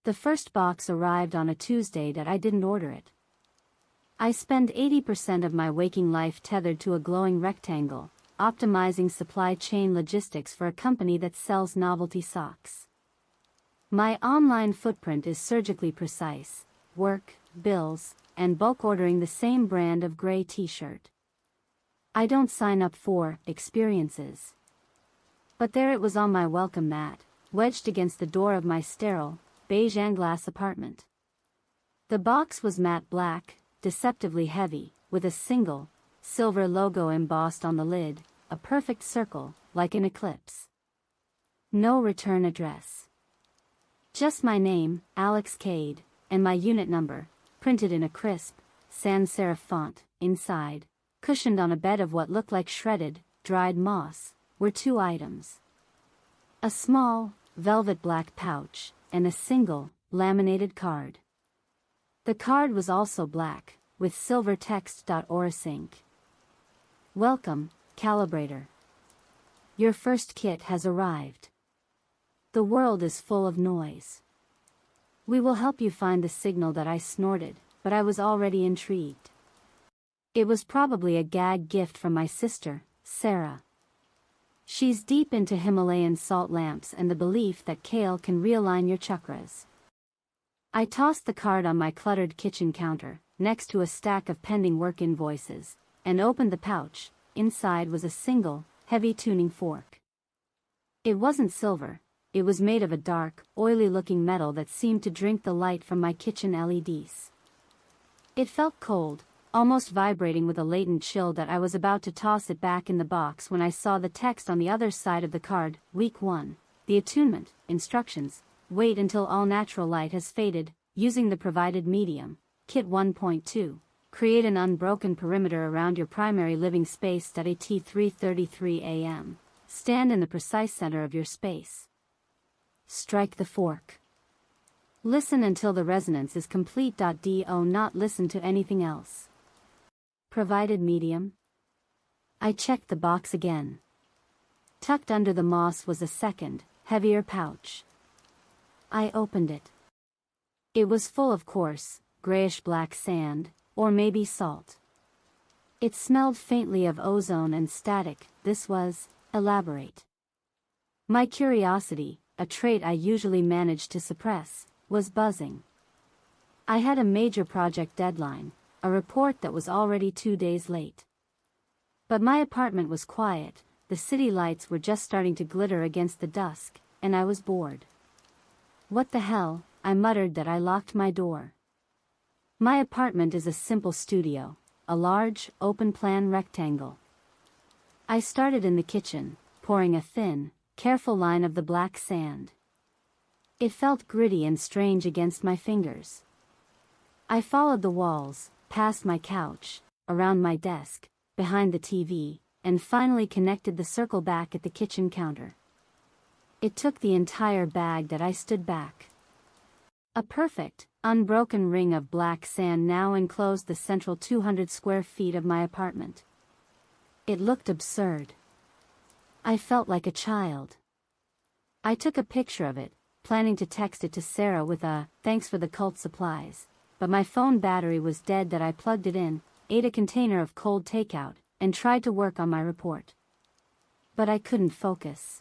The first box arrived on a Tuesday that I didn't order it. I spend 80% of my waking life tethered to a glowing rectangle, optimizing supply chain logistics for a company that sells novelty socks. My online footprint is surgically precise: work, bills, and bulk ordering the same brand of gray t-shirt. I don't sign up for experiences. But there it was on my welcome mat, wedged against the door of my sterile, beige and glass apartment. The box was matte black, deceptively heavy, with a single, silver logo embossed on the lid, a perfect circle, like an eclipse. No return address. Just my name, Alex Kade, and my unit number, printed in a crisp, sans serif font. Inside, cushioned on a bed of what looked like shredded, dried moss, were 2 items. A small, velvet black pouch, and a single, laminated card. The card was also black, with silver text. AuraSync. Welcome, Calibrator. Your first kit has arrived. The world is full of noise. We will help you find the signal that I snorted, but I was already intrigued. It was probably a gag gift from my sister, Sarah. She's deep into Himalayan salt lamps and the belief that kale can realign your chakras. I tossed the card on my cluttered kitchen counter, next to a stack of pending work invoices, and opened the pouch. Inside was a single, heavy tuning fork. It wasn't silver, it was made of a dark, oily-looking metal that seemed to drink the light from my kitchen LEDs. It felt cold, almost vibrating with a latent chill that I was about to toss it back in the box when I saw the text on the other side of the card. Week 1. The attunement, instructions, wait until all natural light has faded, using the provided medium. Kit 1.2. Create an unbroken perimeter around your primary living space. At 3:33 a.m. Stand in the precise center of your space. Strike the fork. Listen until the resonance is complete. Do not listen to anything else. Provided medium. I checked the box again. Tucked under the moss was a second, heavier pouch. I opened it. It was full of coarse, grayish-black sand, or maybe salt. It smelled faintly of ozone and static. This was, elaborate. My curiosity, a trait I usually manage to suppress, was buzzing. I had a major project deadline, a report that was already 2 days late. But my apartment was quiet, the city lights were just starting to glitter against the dusk, and I was bored. What the hell, I muttered that I locked my door. My apartment is a simple studio, a large, open-plan rectangle. I started in the kitchen, pouring a thin, careful line of the black sand. It felt gritty and strange against my fingers. I followed the walls, past my couch, around my desk, behind the TV, and finally connected the circle back at the kitchen counter. It took the entire bag that I stood back. A perfect, unbroken ring of black sand now enclosed the central 200 square feet of my apartment. It looked absurd. I felt like a child. I took a picture of it, planning to text it to Sarah with a "thanks for the cult supplies," but my phone battery was dead. That I plugged it in, ate a container of cold takeout, and tried to work on my report. But I couldn't focus.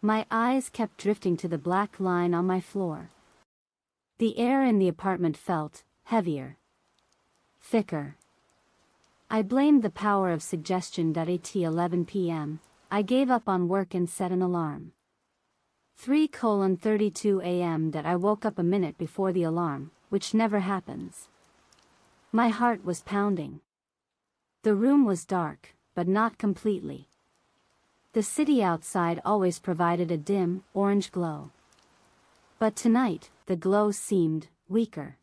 My eyes kept drifting to the black line on my floor. The air in the apartment felt heavier, thicker. I blamed the power of suggestion. At 11 p.m., I gave up on work and set an alarm. 3:32 a.m. That I woke up a minute before the alarm, which never happens. My heart was pounding. The room was dark, but not completely. The city outside always provided a dim, orange glow. But tonight, the glow seemed weaker.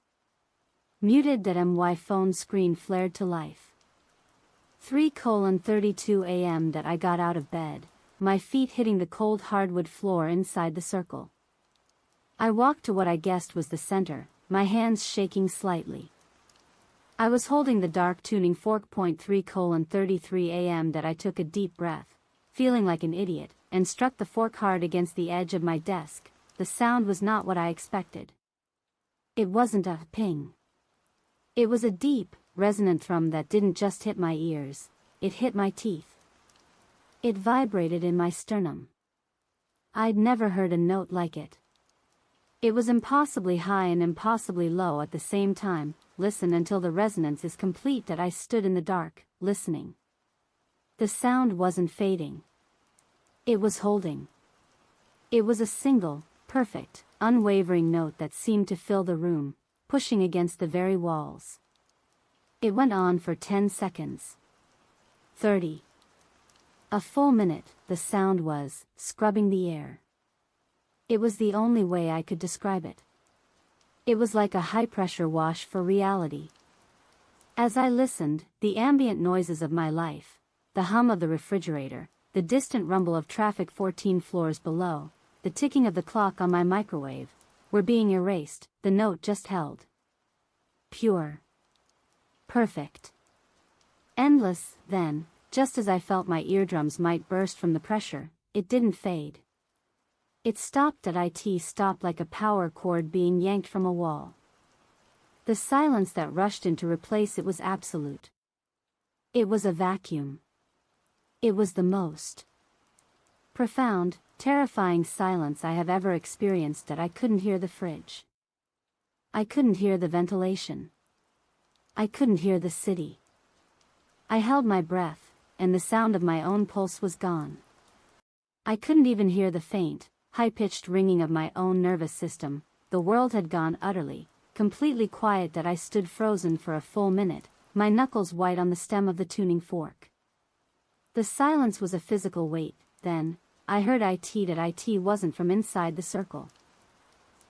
Muted. My phone screen flared to life. 3:32 a.m. That I got out of bed, my feet hitting the cold hardwood floor inside the circle. I walked to what I guessed was the center, my hands shaking slightly. I was holding the dark tuning fork. 3:33 a.m. That I took a deep breath, feeling like an idiot, and struck the fork hard against the edge of my desk. the sound was not what I expected. It wasn't a ping. It was a deep, resonant thrum that didn't just hit my ears, it hit my teeth. It vibrated in my sternum. I'd never heard a note like it. It was impossibly high and impossibly low at the same time. Listen until the resonance is complete. That I stood in the dark, listening. The sound wasn't fading. It was holding. It was a single, perfect, unwavering note that seemed to fill the room, pushing against the very walls. It went on for 10 seconds. 30. A full minute. The sound was scrubbing the air. It was the only way I could describe it. It was like a high-pressure wash for reality. As I listened, the ambient noises of my life, the hum of the refrigerator, the distant rumble of traffic 14 floors below, the ticking of the clock on my microwave, were being erased. The note just held. Pure. Perfect. Endless. Then, just as I felt my eardrums might burst from the pressure, it didn't fade. It stopped. It stopped like a power cord being yanked from a wall. The silence that rushed in to replace it was absolute. It was a vacuum. It was the most profound, terrifying silence I have ever experienced. That I couldn't hear the fridge. I couldn't hear the ventilation. I couldn't hear the city. I held my breath, and the sound of my own pulse was gone. I couldn't even hear the faint, high-pitched ringing of my own nervous system. The world had gone utterly, completely quiet. That I stood frozen for a full minute, my knuckles white on the stem of the tuning fork. The silence was a physical weight. Then, I heard it. That it wasn't from inside the circle.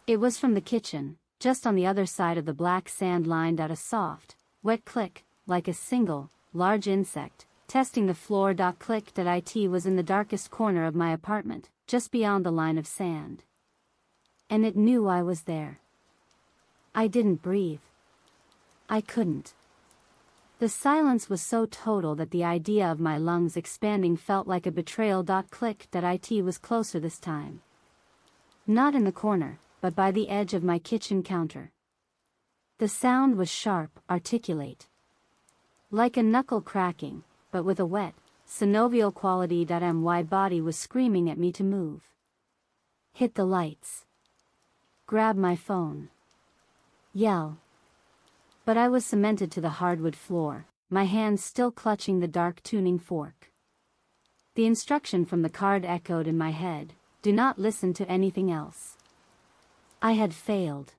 It was from the kitchen, just on the other side of the black sand. Lined out a soft, wet click, like a single, large insect, testing the floor. Click. That it was in the darkest corner of my apartment, just beyond the line of sand. And it knew I was there. I didn't breathe. I couldn't. The silence was so total that the idea of my lungs expanding felt like a betrayal. Click. That it was closer this time. Not in the corner, but by the edge of my kitchen counter. The sound was sharp, articulate. Like a knuckle cracking, but with a wet, synovial quality. My body was screaming at me to move. Hit the lights. Grab my phone. Yell. But I was cemented to the hardwood floor, my hands still clutching the dark tuning fork. The instruction from the card echoed in my head: do not listen to anything else. I had failed.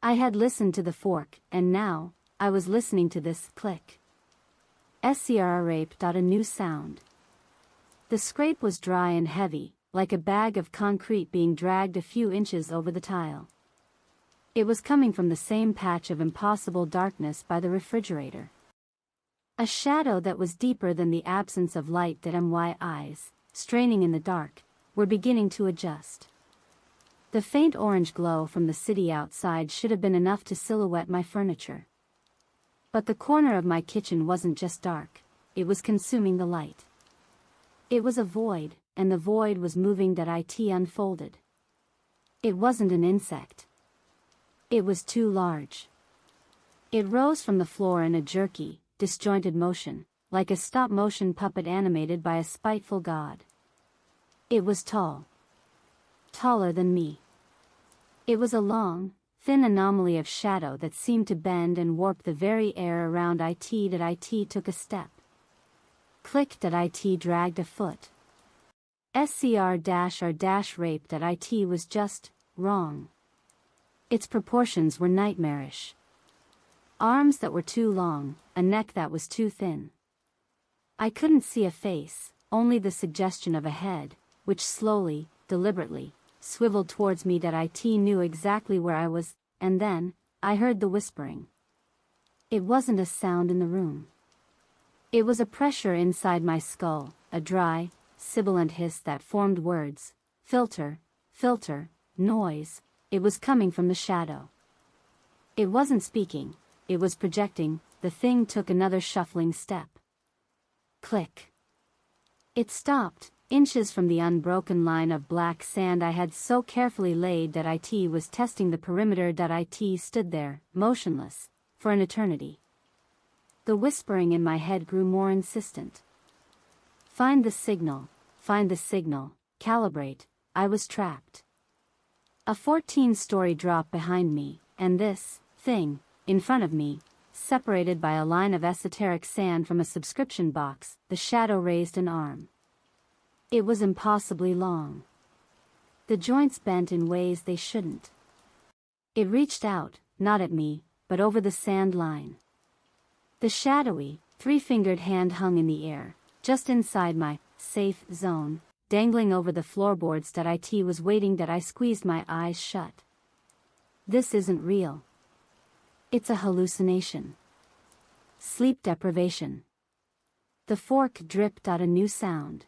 I had listened to the fork, and now, I was listening to this click. Scrape. A new sound. The scrape was dry and heavy, like a bag of concrete being dragged a few inches over the tile. It was coming from the same patch of impossible darkness by the refrigerator. A shadow that was deeper than the absence of light. My eyes, straining in the dark, were beginning to adjust. The faint orange glow from the city outside should have been enough to silhouette my furniture. But the corner of my kitchen wasn't just dark, it was consuming the light. It was a void, and the void was moving. It unfolded. It wasn't an insect. It was too large. It rose from the floor in a jerky, disjointed motion, like a stop-motion puppet animated by a spiteful god. It was tall. Taller than me. It was a long, thin anomaly of shadow that seemed to bend and warp the very air around it. It took a step. Click. It dragged a foot. Scrape. It was just wrong. Its proportions were nightmarish. Arms that were too long, a neck that was too thin. I couldn't see a face, only the suggestion of a head, which slowly, deliberately, swiveled towards me. It knew exactly where I was, and then, I heard the whispering. It wasn't a sound in the room. It was a pressure inside my skull, a dry, sibilant hiss that formed words: filter, filter, noise. It was coming from the shadow. It wasn't speaking, it was projecting. The thing took another shuffling step. Click. It stopped, inches from the unbroken line of black sand I had so carefully laid that it was testing the perimeter. It stood there, motionless, for an eternity. The whispering in my head grew more insistent. Find the signal, calibrate. I was trapped. A 14-story drop behind me, and this thing, in front of me, separated by a line of esoteric sand from a subscription box. The shadow raised an arm. It was impossibly long. The joints bent in ways they shouldn't. It reached out, not at me, but over the sand line. The shadowy, three-fingered hand hung in the air, just inside my safe zone, dangling over the floorboards. It was waiting. I squeezed my eyes shut. This isn't real. It's a hallucination. Sleep deprivation. The fork dripped out a new sound.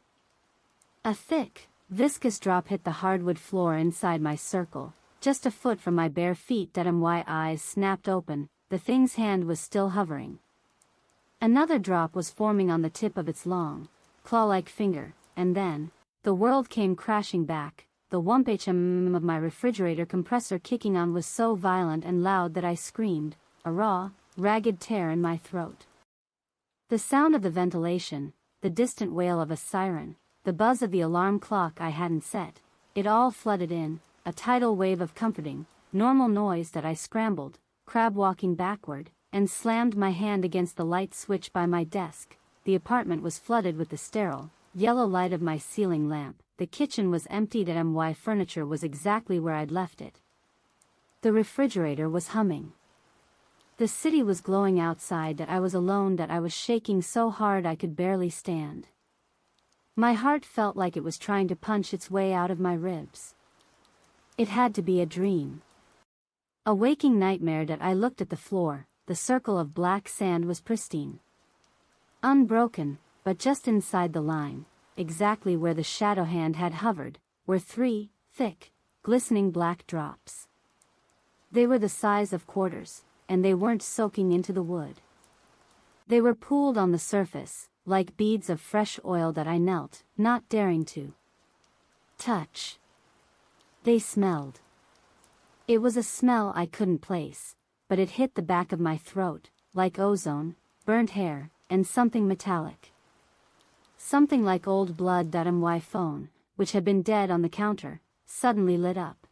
A thick, viscous drop hit the hardwood floor inside my circle, just a foot from my bare feet. My eyes snapped open. The thing's hand was still hovering. Another drop was forming on the tip of its long, claw-like finger, and then, the world came crashing back. The whump of my refrigerator compressor kicking on was so violent and loud that I screamed, a raw, ragged tear in my throat. The sound of the ventilation, the distant wail of a siren, the buzz of the alarm clock I hadn't set, it all flooded in, a tidal wave of comforting, normal noise. I scrambled, crab walking backward, and slammed my hand against the light switch by my desk. The apartment was flooded with the sterile, yellow light of my ceiling lamp. The kitchen was empty. My furniture was exactly where I'd left it. The refrigerator was humming. The city was glowing outside. I was alone. I was shaking so hard I could barely stand. My heart felt like it was trying to punch its way out of my ribs. It had to be a dream. A waking nightmare. I looked at the floor. The circle of black sand was pristine. Unbroken, but just inside the line, exactly where the shadow hand had hovered, were three, thick, glistening black drops. They were the size of quarters, and they weren't soaking into the wood. They were pooled on the surface, like beads of fresh oil. I knelt, not daring to touch. They smelled. It was a smell I couldn't place, but it hit the back of my throat, like ozone, burnt hair, and something metallic. Something like old blood. My phone, which had been dead on the counter, suddenly lit up.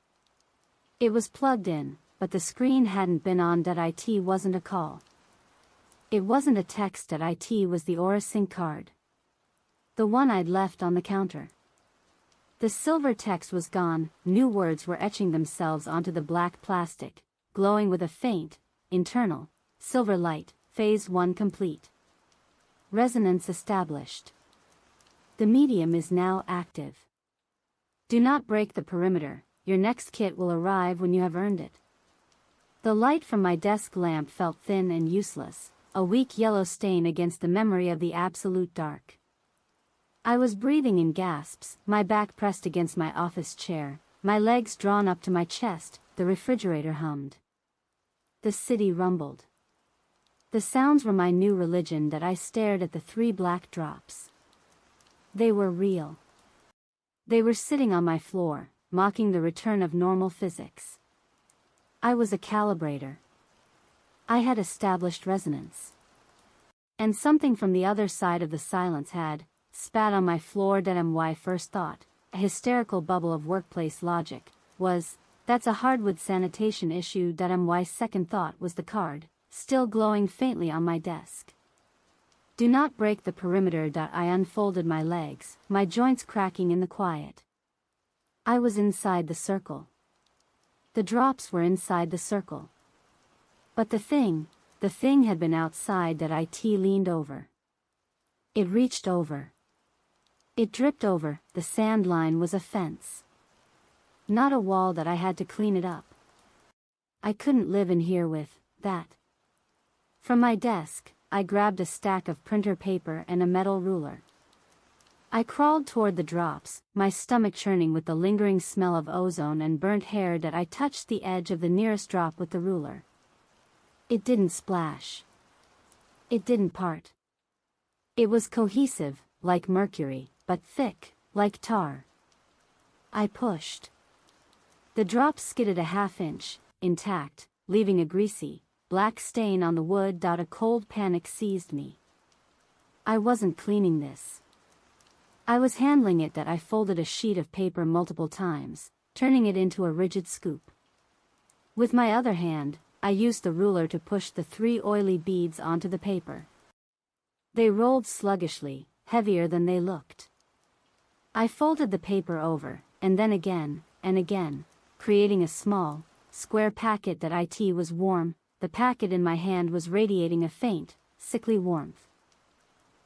It was plugged in, but the screen hadn't been on. It wasn't a call. It wasn't a text. It was the AuraSync card. The one I'd left on the counter. The silver text was gone. New words were etching themselves onto the black plastic, glowing with a faint, internal, silver light. Phase 1 complete. Resonance established. The medium is now active. Do not break the perimeter. Your next kit will arrive when you have earned it. The light from my desk lamp felt thin and useless, a weak yellow stain against the memory of the absolute dark. I was breathing in gasps, my back pressed against my office chair, my legs drawn up to my chest. The refrigerator hummed. The city rumbled. The sounds were my new religion. I stared at the three black drops. They were real. They were sitting on my floor, mocking the return of normal physics. I was a calibrator. I had established resonance. And something from the other side of the silence had spat on my floor. My first thought, a hysterical bubble of workplace logic, was, that's a hardwood sanitation issue. My second thought was the card, still glowing faintly on my desk. Do not break the perimeter. I unfolded my legs, my joints cracking in the quiet. I was inside the circle. The drops were inside the circle. But the thing had been outside. It leaned over. It reached over. It dripped over. The sand line was a fence. Not a wall. I had to clean it up. I couldn't live in here with that. From my desk, I grabbed a stack of printer paper and a metal ruler. I crawled toward the drops, my stomach churning with the lingering smell of ozone and burnt hair. I touched the edge of the nearest drop with the ruler. It didn't splash. It didn't part. It was cohesive, like mercury, but thick, like tar. I pushed. The drop skidded a half-inch, intact, leaving a greasy, black stain on the wood. A cold panic seized me. I wasn't cleaning this. I was handling it. I folded a sheet of paper multiple times, turning it into a rigid scoop. With my other hand, I used the ruler to push the 3 oily beads onto the paper. They rolled sluggishly, heavier than they looked. I folded the paper over, and then again, and again, creating a small, square packet. It was warm. The packet in my hand was radiating a faint, sickly warmth.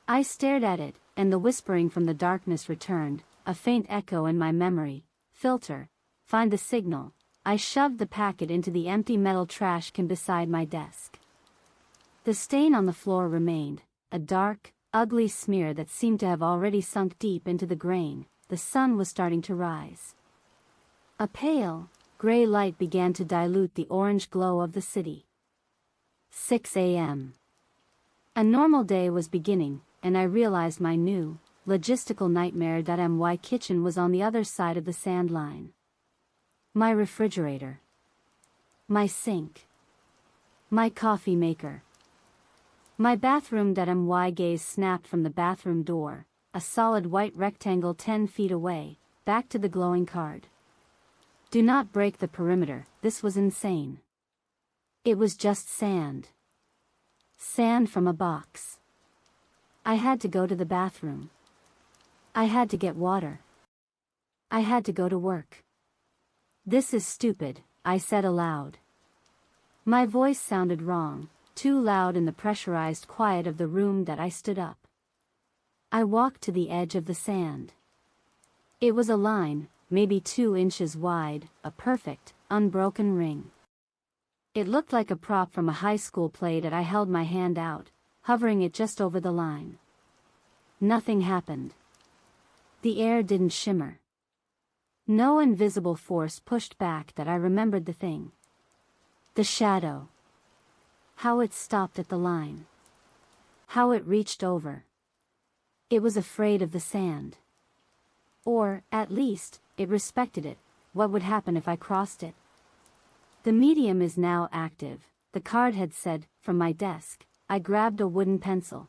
I stared at it, and the whispering from the darkness returned, a faint echo in my memory. Filter, find the signal. I shoved the packet into the empty metal trash can beside my desk. The stain on the floor remained, a dark, ugly smear that seemed to have already sunk deep into the grain. The sun was starting to rise. A pale, gray light began to dilute the orange glow of the city. 6 a.m. A normal day was beginning, and I realized my new, logistical nightmare. My kitchen was on the other side of the sand line. My refrigerator. My sink. My coffee maker. My bathroom. My gaze snapped from the bathroom door, a solid white rectangle 10 feet away, back to the glowing card. Do not break the perimeter. This was insane. It was just sand. Sand from a box. I had to go to the bathroom. I had to get water. I had to go to work. This is stupid, I said aloud. My voice sounded wrong, too loud in the pressurized quiet of the room. I stood up. I walked to the edge of the sand. It was a line, maybe 2 inches wide, a perfect, unbroken ring. It looked like a prop from a high school play. I held my hand out, hovering it just over the line. Nothing happened. The air didn't shimmer. No invisible force pushed back. I remembered the thing. The shadow. How it stopped at the line. How it reached over. It was afraid of the sand. Or, at least, it respected it. What would happen if I crossed it? The medium is now active, the card had said, from my desk. I grabbed a wooden pencil.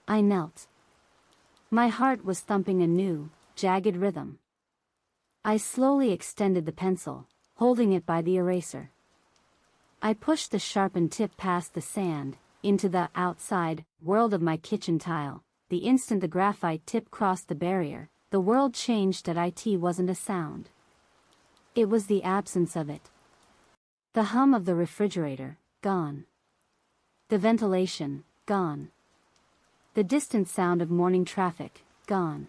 I knelt. My heart was thumping a new, jagged rhythm. I slowly extended the pencil, holding it by the eraser. I pushed the sharpened tip past the sand, into the outside world of my kitchen tile. The instant the graphite tip crossed the barrier, the world changed. It wasn't a sound. It was the absence of it. The hum of the refrigerator, gone. The ventilation, gone. The distant sound of morning traffic, gone.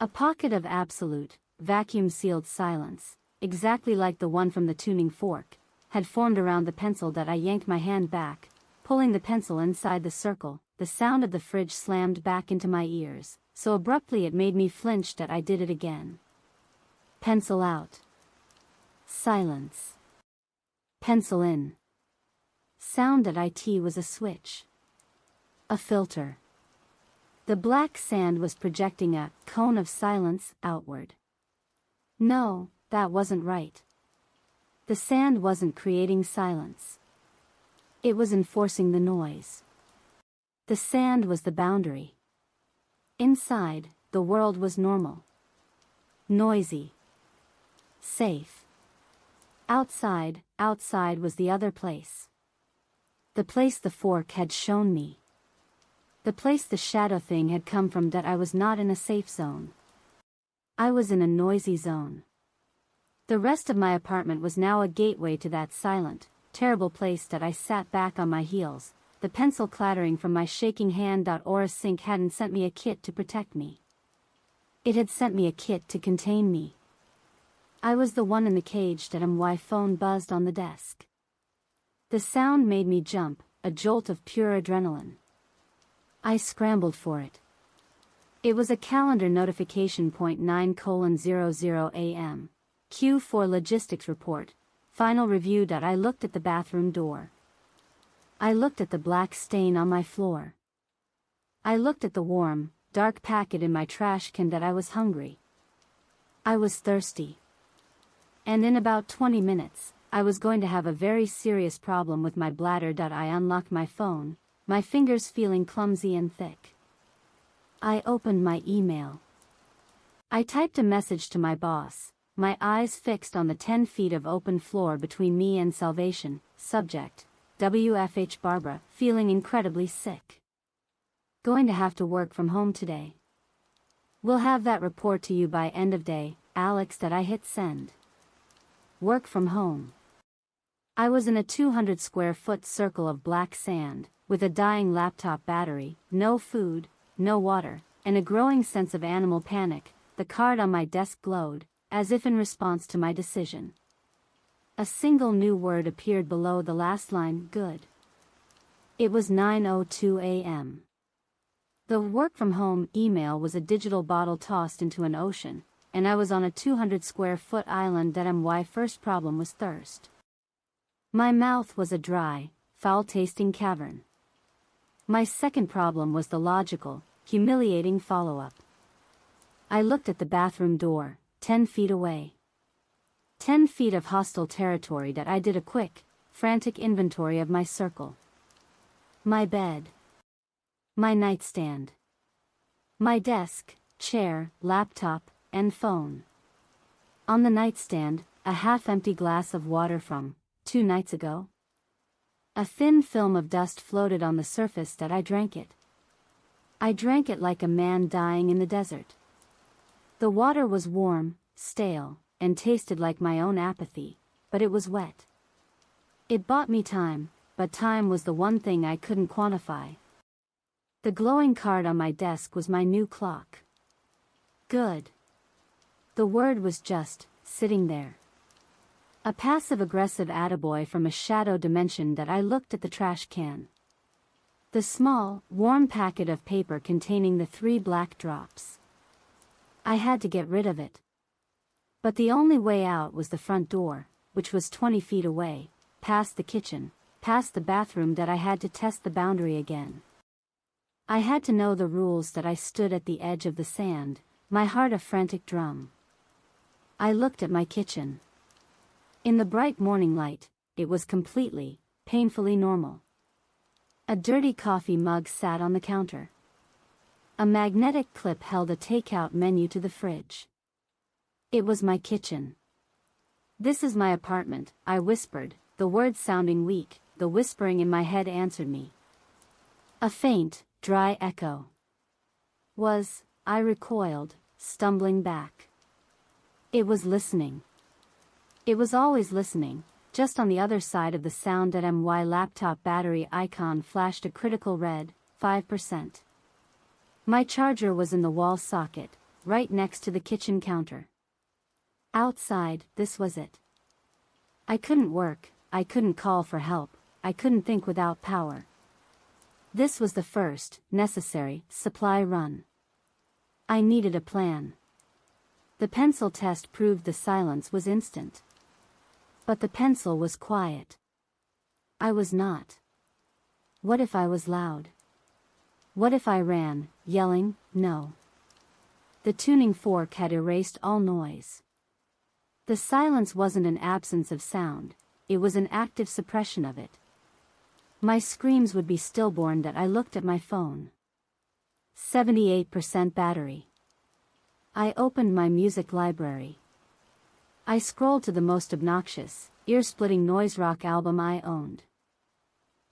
A pocket of absolute, vacuum-sealed silence, exactly like the one from the tuning fork, had formed around the pencil. I yanked my hand back, pulling the pencil inside the circle. The sound of the fridge slammed back into my ears, so abruptly it made me flinch. I did it again. Pencil out. Silence. Pencil in. Sound. It was a switch. A filter. The black sand was projecting a cone of silence outward. No, that wasn't right. The sand wasn't creating silence. It was enforcing the noise. The sand was the boundary. Inside, the world was normal. Noisy. Safe. Outside was the other place. The place the fork had shown me. The place the shadow thing had come from. I was not in a safe zone. I was in a noisy zone. The rest of my apartment was now a gateway to that silent, terrible place. I sat back on my heels, the pencil clattering from my shaking hand. AuraSync hadn't sent me a kit to protect me. It had sent me a kit to contain me. I was the one in the cage. My phone buzzed on the desk. The sound made me jump, a jolt of pure adrenaline. I scrambled for it. It was a calendar notification. 9:00 a.m. Q4 logistics report, final review. I looked at the bathroom door. I looked at the black stain on my floor. I looked at the warm, dark packet in my trash can that I was hungry. I was thirsty. And in about 20 minutes, I was going to have a very serious problem with my bladder. I unlocked my phone, my fingers feeling clumsy and thick. I opened my email. I typed a message to my boss, my eyes fixed on the 10 feet of open floor between me and salvation. Subject: WFH Barbara, feeling incredibly sick. Going to have to work from home today. We'll have that report to you by end of day, Alex. I hit send. Work from home. I was in a 200 square foot circle of black sand, with a dying laptop battery, no food, no water, and a growing sense of animal panic. The card on my desk glowed, as if in response to my decision. A single new word appeared below the last line: good. It was 9:02 a.m. The work from home email was a digital bottle tossed into an ocean, and I was on a 200 square foot island. My first problem was thirst. My mouth was a dry, foul-tasting cavern. My second problem was the logical, humiliating follow-up. I looked at the bathroom door, 10 feet away. 10 feet of hostile territory. I did a quick, frantic inventory of my circle. My bed. My nightstand. My desk, chair, laptop, and phone. On the nightstand, a half-empty glass of water from 2 nights ago. A thin film of dust floated on the surface. I drank it. I drank it like a man dying in the desert. The water was warm, stale, and tasted like my own apathy, but it was wet. It bought me time, but time was the one thing I couldn't quantify. The glowing card on my desk was my new clock. Good. The word was just sitting there. A passive-aggressive attaboy from a shadow dimension. I looked at the trash can. The small, warm packet of paper containing the 3 black drops. I had to get rid of it. But the only way out was the front door, which was 20 feet away, past the kitchen, past the bathroom. I had to test the boundary again. I had to know the rules. I stood at the edge of the sand, my heart a frantic drum. I looked at my kitchen. In the bright morning light, it was completely, painfully normal. A dirty coffee mug sat on the counter. A magnetic clip held a takeout menu to the fridge. It was my kitchen. "This is my apartment," I whispered, the words sounding weak. The whispering in my head answered me. A faint, dry echo. I recoiled, stumbling back. It was listening. It was always listening, just on the other side of the sound. My laptop battery icon flashed a critical red, 5%. My charger was in the wall socket, right next to the kitchen counter. Outside, this was it. I couldn't work, I couldn't call for help, I couldn't think without power. This was the first, necessary, supply run. I needed a plan. The pencil test proved the silence was instant. But the pencil was quiet. I was not. What if I was loud? What if I ran, yelling, "No"? The tuning fork had erased all noise. The silence wasn't an absence of sound, it was an active suppression of it. My screams would be stillborn. I looked at my phone. 78% battery. I opened my music library. I scrolled to the most obnoxious, ear-splitting noise rock album I owned.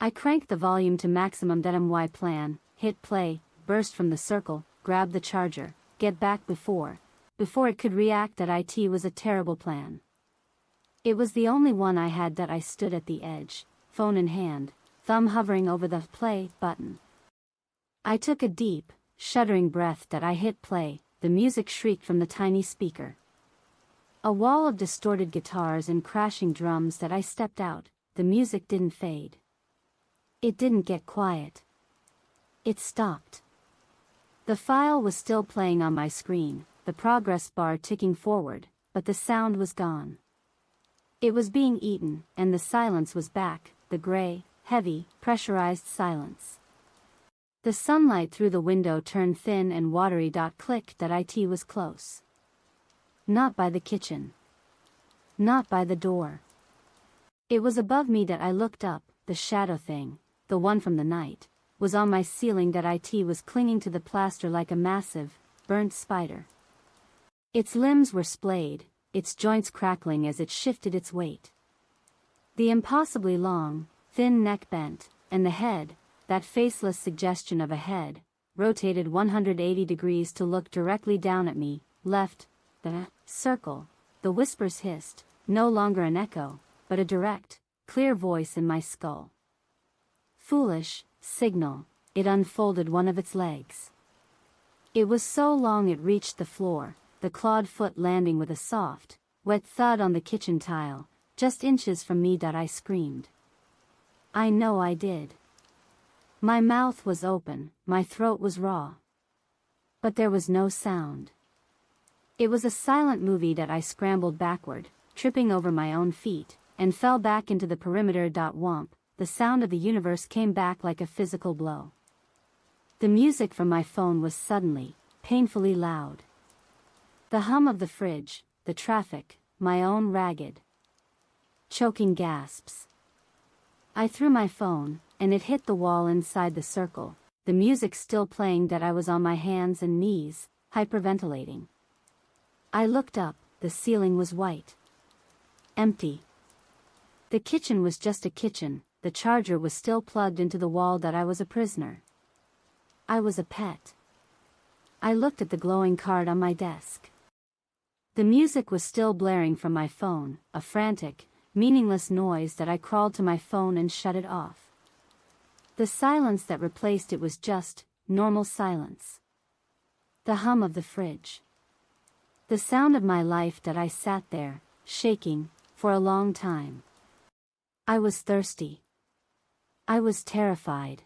I cranked the volume to maximum. My plan: hit play, burst from the circle, grab the charger, get back before it could react. It was a terrible plan. It was the only one I had. I stood at the edge, phone in hand, thumb hovering over the play button. I took a deep, shuddering breath. I hit play, the music shrieked from the tiny speaker. A wall of distorted guitars and crashing drums. I stepped out, the music didn't fade. It didn't get quiet. It stopped. The file was still playing on my screen, the progress bar ticking forward, but the sound was gone. It was being eaten, and the silence was back, the gray, heavy, pressurized silence. The sunlight through the window turned thin and watery. Click that it was close. Not by the kitchen. Not by the door. It was above me. That I looked up. The shadow thing, the one from the night, was on my ceiling. That it was clinging to the plaster like a massive, burnt spider. Its limbs were splayed, its joints crackling as it shifted its weight. The impossibly long, thin neck bent, and the head, that faceless suggestion of a head, rotated 180 degrees to look directly down at me. Left, the circle, the whispers hissed, no longer an echo, but a direct, clear voice in my skull. Foolish signal, it unfolded one of its legs. It was so long it reached the floor, the clawed foot landing with a soft, wet thud on the kitchen tile, just inches from me. I screamed. I know I did. My mouth was open, my throat was raw. But there was no sound. It was a silent movie. I scrambled backward, tripping over my own feet, and fell back into the perimeter. Whomp, the sound of the universe came back like a physical blow. The music from my phone was suddenly, painfully loud. The hum of the fridge, the traffic, my own ragged, choking gasps. I threw my phone, and it hit the wall inside the circle, the music still playing. I was on my hands and knees, hyperventilating. I looked up, the ceiling was white. Empty. The kitchen was just a kitchen, the charger was still plugged into the wall. I was a prisoner. I was a pet. I looked at the glowing card on my desk. The music was still blaring from my phone, a frantic, meaningless noise. I crawled to my phone and shut it off. The silence that replaced it was just normal silence. The hum of the fridge. The sound of my life. I sat there, shaking, for a long time. I was thirsty. I was terrified.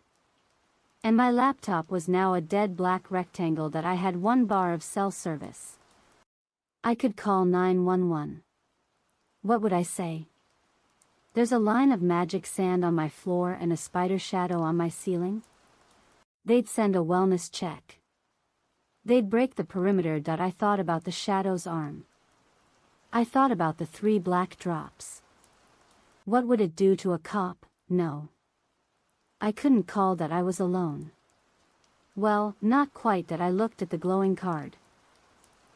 And my laptop was now a dead black rectangle. I had 1 bar of cell service. I could call 911. What would I say? There's a line of magic sand on my floor and a spider shadow on my ceiling? They'd send a wellness check. They'd break the perimeter. I thought about the shadow's arm. I thought about the 3 black drops. What would it do to a cop? No. I couldn't call. I was alone. Well, not quite. I looked at the glowing card.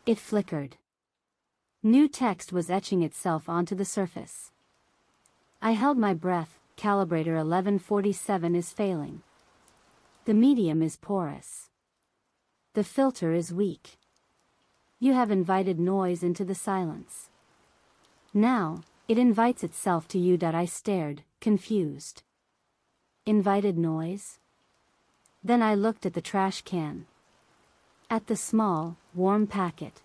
It flickered. New text was etching itself onto the surface. I held my breath. Calibrator 1147 is failing. The medium is porous. The filter is weak. You have invited noise into the silence. Now, it invites itself to you. I stared, confused. Invited noise? Then I looked at the trash can. At the small, warm packet.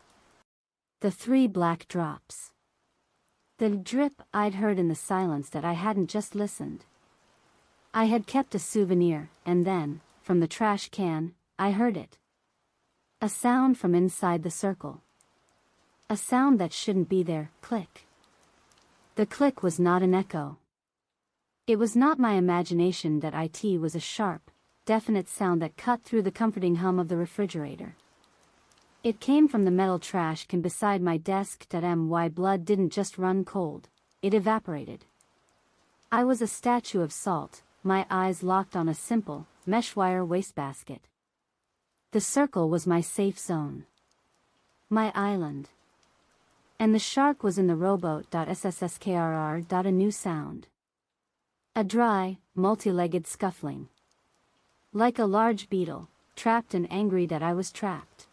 The 3 black drops. The drip I'd heard in the silence. I hadn't just listened. I had kept a souvenir, and then, from the trash can, I heard it. A sound from inside the circle. A sound that shouldn't be there. Click. The click was not an echo. It was not my imagination. It was a sharp, definite sound that cut through the comforting hum of the refrigerator. It came from the metal trash can beside my desk. My blood didn't just run cold, it evaporated. I was a statue of salt, my eyes locked on a simple, mesh wire wastebasket. The circle was my safe zone. My island. And the shark was in the rowboat. SSSKRR. A new sound. A dry, multi-legged scuffling. Like a large beetle, trapped and angry. I was trapped.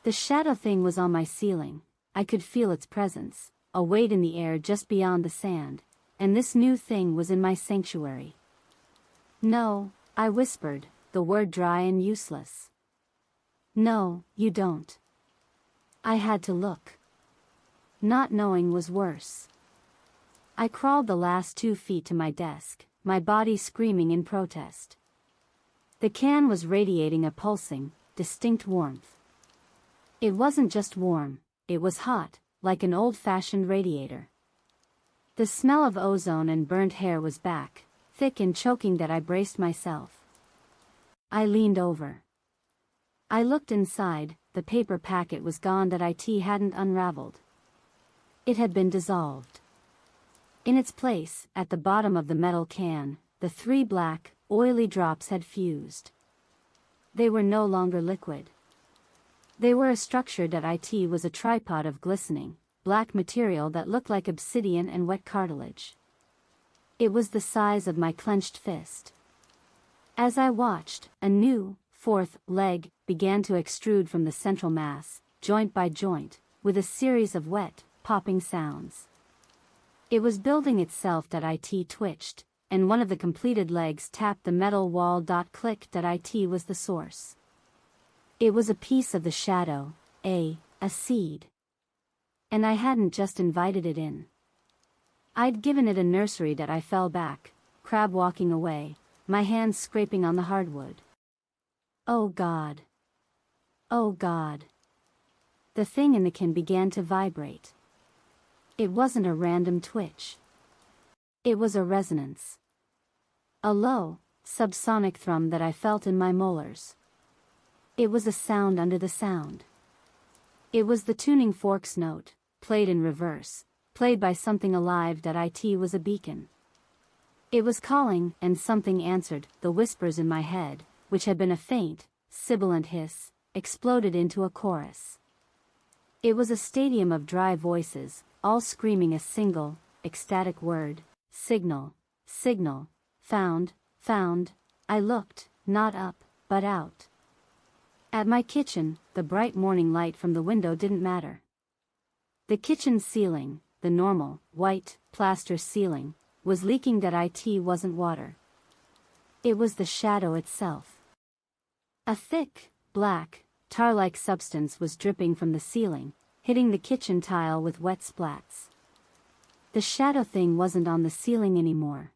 The shadow thing was on my ceiling. I could feel its presence, a weight in the air just beyond the sand, and this new thing was in my sanctuary. No, I whispered, the word dry and useless. No, you don't. I had to look. Not knowing was worse. I crawled the last 2 feet to my desk, my body screaming in protest. The can was radiating a pulsing, distinct warmth. It wasn't just warm, it was hot, like an old-fashioned radiator. The smell of ozone and burnt hair was back, thick and choking. I braced myself. I leaned over. I looked inside. The paper packet was gone that IT hadn't unraveled. It had been dissolved. In its place, at the bottom of the metal can, the 3 black, oily drops had fused. They were no longer liquid. They were a structure that IT was a tripod of glistening, black material that looked like obsidian and wet cartilage. It was the size of my clenched fist. As I watched, a new, 4th leg began to extrude from the central mass, joint by joint, with a series of wet, popping sounds. It was building itself that IT twitched, and one of the completed legs tapped the metal wall. Clicked that IT was the source. It was a piece of the shadow, a seed. And I hadn't just invited it in. I'd given it a nursery that I fell back, crab walking away, my hands scraping on the hardwood. Oh God. Oh God. The thing in the can began to vibrate. It wasn't a random twitch. It was a resonance. A low, subsonic thrum that I felt in my molars. It was a sound under the sound. It was the tuning fork's note, played in reverse, played by something alive that IT was a beacon. It was calling, and something answered. The whispers in my head, which had been a faint, sibilant hiss, exploded into a chorus. It was a stadium of dry voices, all screaming a single, ecstatic word: signal, signal, found, found. I looked, not up, but out. At my kitchen, the bright morning light from the window didn't matter. The kitchen ceiling, the normal, white, plaster ceiling, was leaking. That IT wasn't water. It was the shadow itself. A thick, black, tar-like substance was dripping from the ceiling, hitting the kitchen tile with wet splats. The shadow thing wasn't on the ceiling anymore.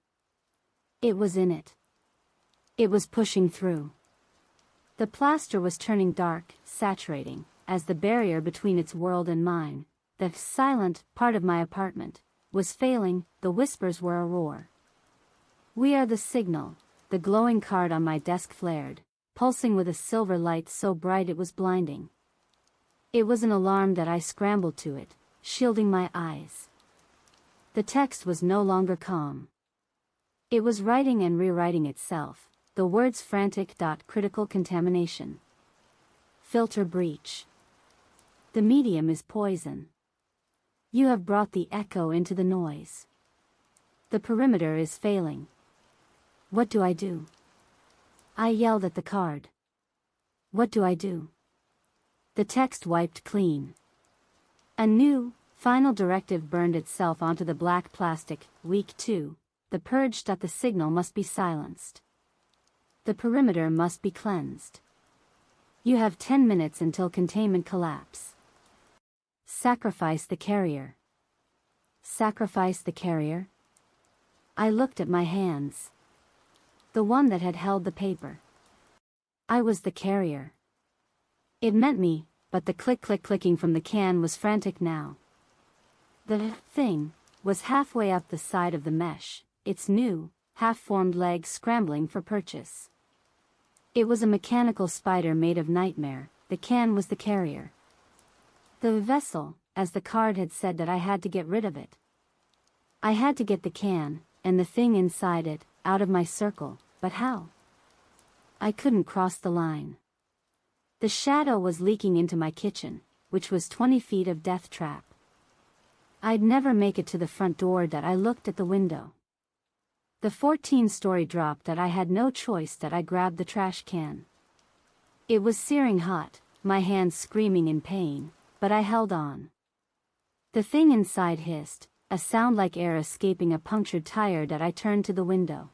It was in it. It was pushing through. The plaster was turning dark, saturating, as the barrier between its world and mine, the silent part of my apartment, was failing. The whispers were a roar. "We are the signal." The glowing card on my desk flared, pulsing with a silver light so bright it was blinding. It was an alarm that I scrambled to it, shielding my eyes. The text was no longer calm. It was writing and rewriting itself, the words frantic. Critical contamination. Filter breach. The medium is poison. You have brought the echo into the noise. The perimeter is failing. What do I do? I yelled at the card. What do I do? The text wiped clean. A new, final directive burned itself onto the black plastic. Week 2. The purge. The signal must be silenced. The perimeter must be cleansed. You have 10 minutes until containment collapse. Sacrifice the carrier. Sacrifice the carrier? I looked at my hands. The one that had held the paper. I was the carrier. It meant me, but the clicking from the can was frantic now. The thing was halfway up the side of the mesh, its new, half-formed legs scrambling for purchase. It was a mechanical spider made of nightmare. The can was the carrier. The vessel, as the card had said, that I had to get rid of it. I had to get the can, and the thing inside it, out of my circle, but how? I couldn't cross the line. The shadow was leaking into my kitchen, which was 20 feet of death trap. I'd never make it to the front door. That I looked at the window. The 14-story drop. That I had no choice. That I grabbed the trash can. It was searing hot, my hands screaming in pain, but I held on. The thing inside hissed, a sound like air escaping a punctured tire. That I turned to the window.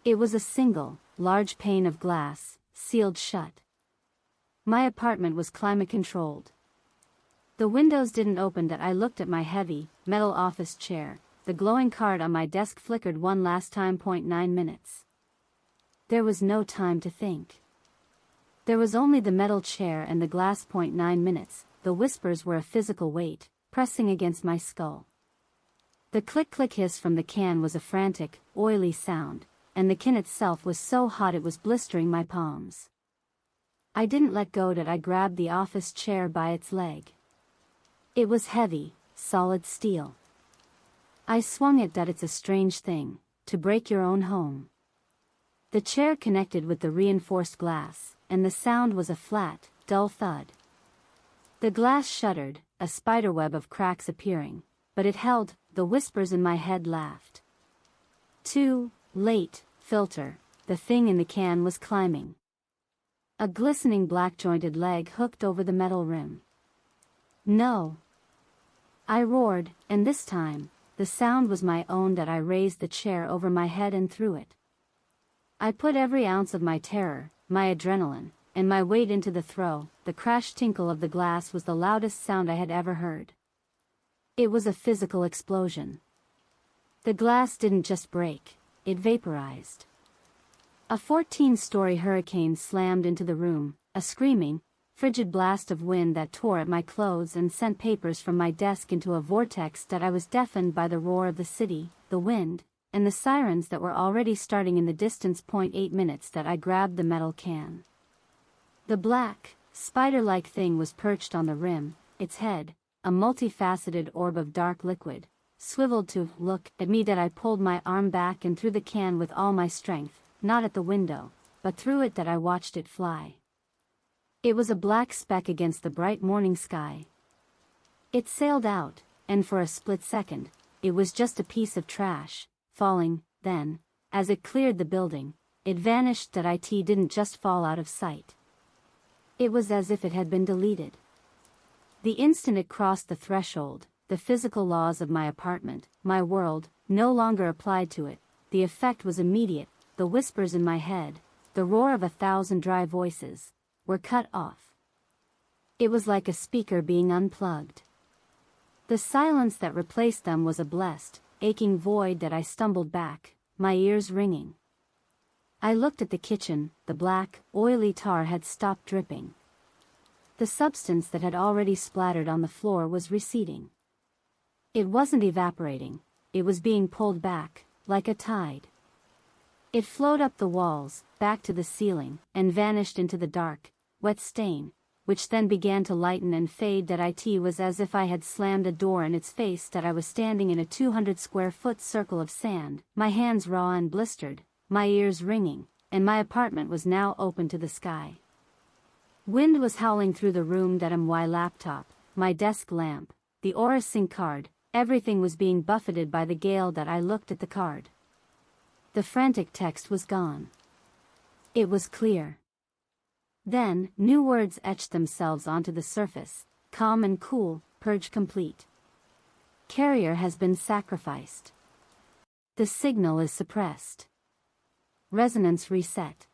It was a single, large pane of glass, sealed shut. My apartment was climate-controlled. The windows didn't open. That I looked at my heavy, metal office chair. The glowing card on my desk flickered one last time. 9 minutes. There was no time to think. There was only the metal chair and the glass. 9 minutes. The whispers were a physical weight, pressing against my skull. The click hiss from the can was a frantic, oily sound, and the can itself was so hot it was blistering my palms. I didn't let go that I grabbed the office chair by its leg. It was heavy, solid steel. I swung it that it's a strange thing, to break your own home. The chair connected with the reinforced glass, and the sound was a flat, dull thud. The glass shuddered, a spiderweb of cracks appearing, but it held. The whispers in my head laughed. Too late, filter, the thing in the can was climbing. A glistening black-jointed leg hooked over the metal rim. No! I roared, and this time, the sound was my own that I raised the chair over my head and threw it. I put every ounce of my terror, my adrenaline, and my weight into the throw. The crash tinkle of the glass was the loudest sound I had ever heard. It was a physical explosion. The glass didn't just break, it vaporized. A 14-story hurricane slammed into the room, a screaming, frigid blast of wind that tore at my clothes and sent papers from my desk into a vortex that I was deafened by the roar of the city, the wind, and the sirens that were already starting in the distance. 8 minutes that I grabbed the metal can. The black, spider-like thing was perched on the rim, its head, a multifaceted orb of dark liquid, swiveled to look at me. That I pulled my arm back and threw the can with all my strength, not at the window, but through it. That I watched it fly. It was a black speck against the bright morning sky. It sailed out, and for a split second, it was just a piece of trash, falling. Then, as it cleared the building, it vanished. That it didn't just fall out of sight. It was as if it had been deleted. The instant it crossed the threshold, the physical laws of my apartment, my world, no longer applied to it. The effect was immediate. The whispers in my head, the roar of 1,000 dry voices, were cut off. It was like a speaker being unplugged. The silence that replaced them was a blessed, aching void. That I stumbled back, my ears ringing. I looked at the kitchen. The black, oily tar had stopped dripping. The substance that had already splattered on the floor was receding. It wasn't evaporating, it was being pulled back, like a tide. It flowed up the walls, back to the ceiling, and vanished into the dark, wet stain, which then began to lighten and fade. That it was as if I had slammed a door in its face. That I was standing in a 200-square-foot circle of sand, my hands raw and blistered, my ears ringing, and my apartment was now open to the sky. Wind was howling through the room. That my laptop, my desk lamp, the AuraSync card, everything was being buffeted by the gale. That I looked at the card. The frantic text was gone. It was clear. Then, new words etched themselves onto the surface, calm and cool, purge complete. Carrier has been sacrificed. The signal is suppressed. Resonance reset.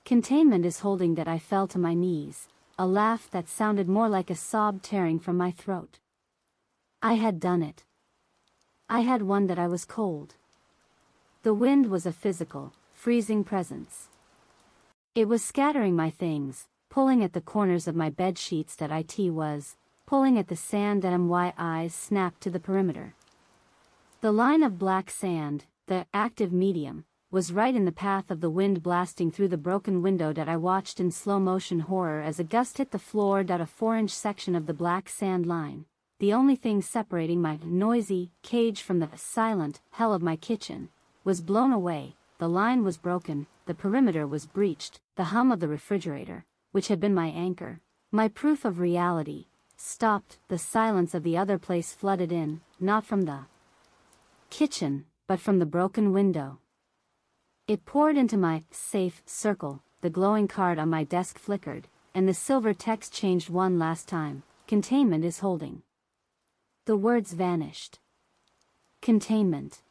Containment is holding. That I fell to my knees, a laugh that sounded more like a sob tearing from my throat. I had done it. I had won. That I was cold. The wind was a physical, freezing presence. It was scattering my things, pulling at the corners of my bed sheets. That it was pulling at the sand. That my eyes snapped to the perimeter. The line of black sand, the active medium, was right in the path of the wind blasting through the broken window. That I watched in slow motion horror as a gust hit the floor. A 4-inch section of the black sand line, the only thing separating my noisy cage from the silent hell of my kitchen, was blown away. The line was broken, the perimeter was breached. The hum of the refrigerator, which had been my anchor, my proof of reality, stopped. The silence of the other place flooded in, not from the kitchen, but from the broken window. It poured into my safe circle. The glowing card on my desk flickered, and the silver text changed one last time. Containment is holding. The words vanished. Containment.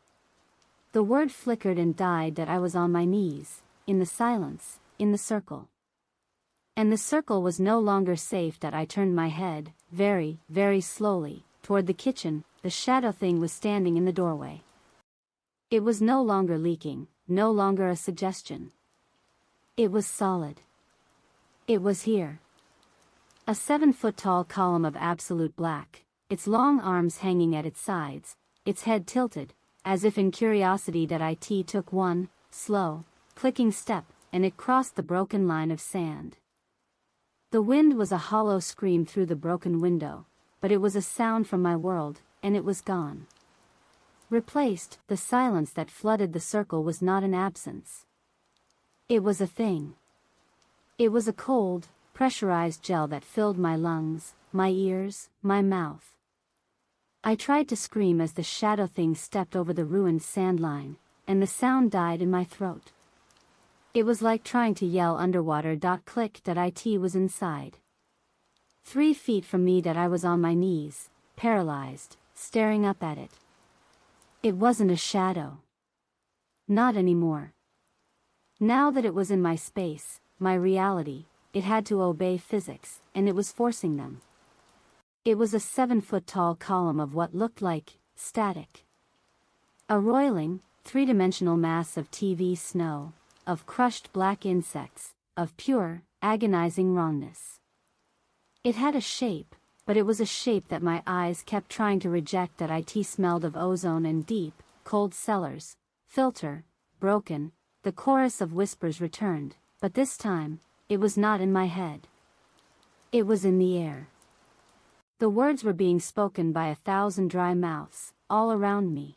The word flickered and died. That I was on my knees, in the silence, in the circle. And the circle was no longer safe. That I turned my head, very, very slowly, toward the kitchen. The shadow thing was standing in the doorway. It was no longer leaking, no longer a suggestion. It was solid. It was here. A 7-foot-tall column of absolute black, its long arms hanging at its sides, its head tilted, as if in curiosity. That it took 1, slow, clicking step, and it crossed the broken line of sand. The wind was a hollow scream through the broken window, but it was a sound from my world, and it was gone. Replaced, the silence that flooded the circle was not an absence. It was a thing. It was a cold, pressurized gel that filled my lungs, my ears, my mouth. I tried to scream as the shadow thing stepped over the ruined sand line, and the sound died in my throat. It was like trying to yell underwater. Click. It was inside. 3 feet from me. I was on my knees, paralyzed, staring up at it. It wasn't a shadow. Not anymore. Now that it was in my space, my reality, it had to obey physics, and it was forcing them. It was a 7-foot-tall column of what looked like static. A roiling, 3-dimensional mass of TV snow, of crushed black insects, of pure, agonizing wrongness. It had a shape, but it was a shape that my eyes kept trying to reject. It smelled of ozone and deep, cold cellars, filter, broken. The chorus of whispers returned, but this time, it was not in my head. It was in the air. The words were being spoken by 1,000 dry mouths, all around me.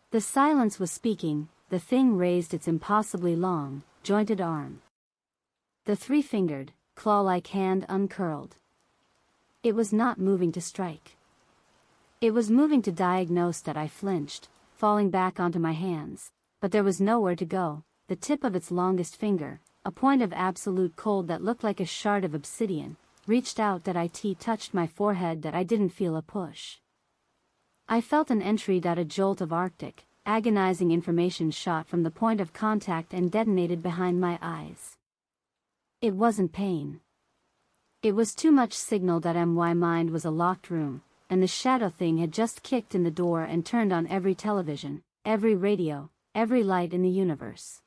The silence was speaking. The thing raised its impossibly long, jointed arm. The 3-fingered, claw-like hand uncurled. It was not moving to strike. It was moving to diagnose. I flinched, falling back onto my hands, but there was nowhere to go. The tip of its longest finger, a point of absolute cold that looked like a shard of obsidian, reached out. It touched my forehead. I didn't feel a push. I felt an entry. A jolt of Arctic, agonizing information shot from the point of contact and detonated behind my eyes. It wasn't pain. It was too much signal. My mind was a locked room, and the shadow thing had just kicked in the door and turned on every television, every radio, every light in the universe.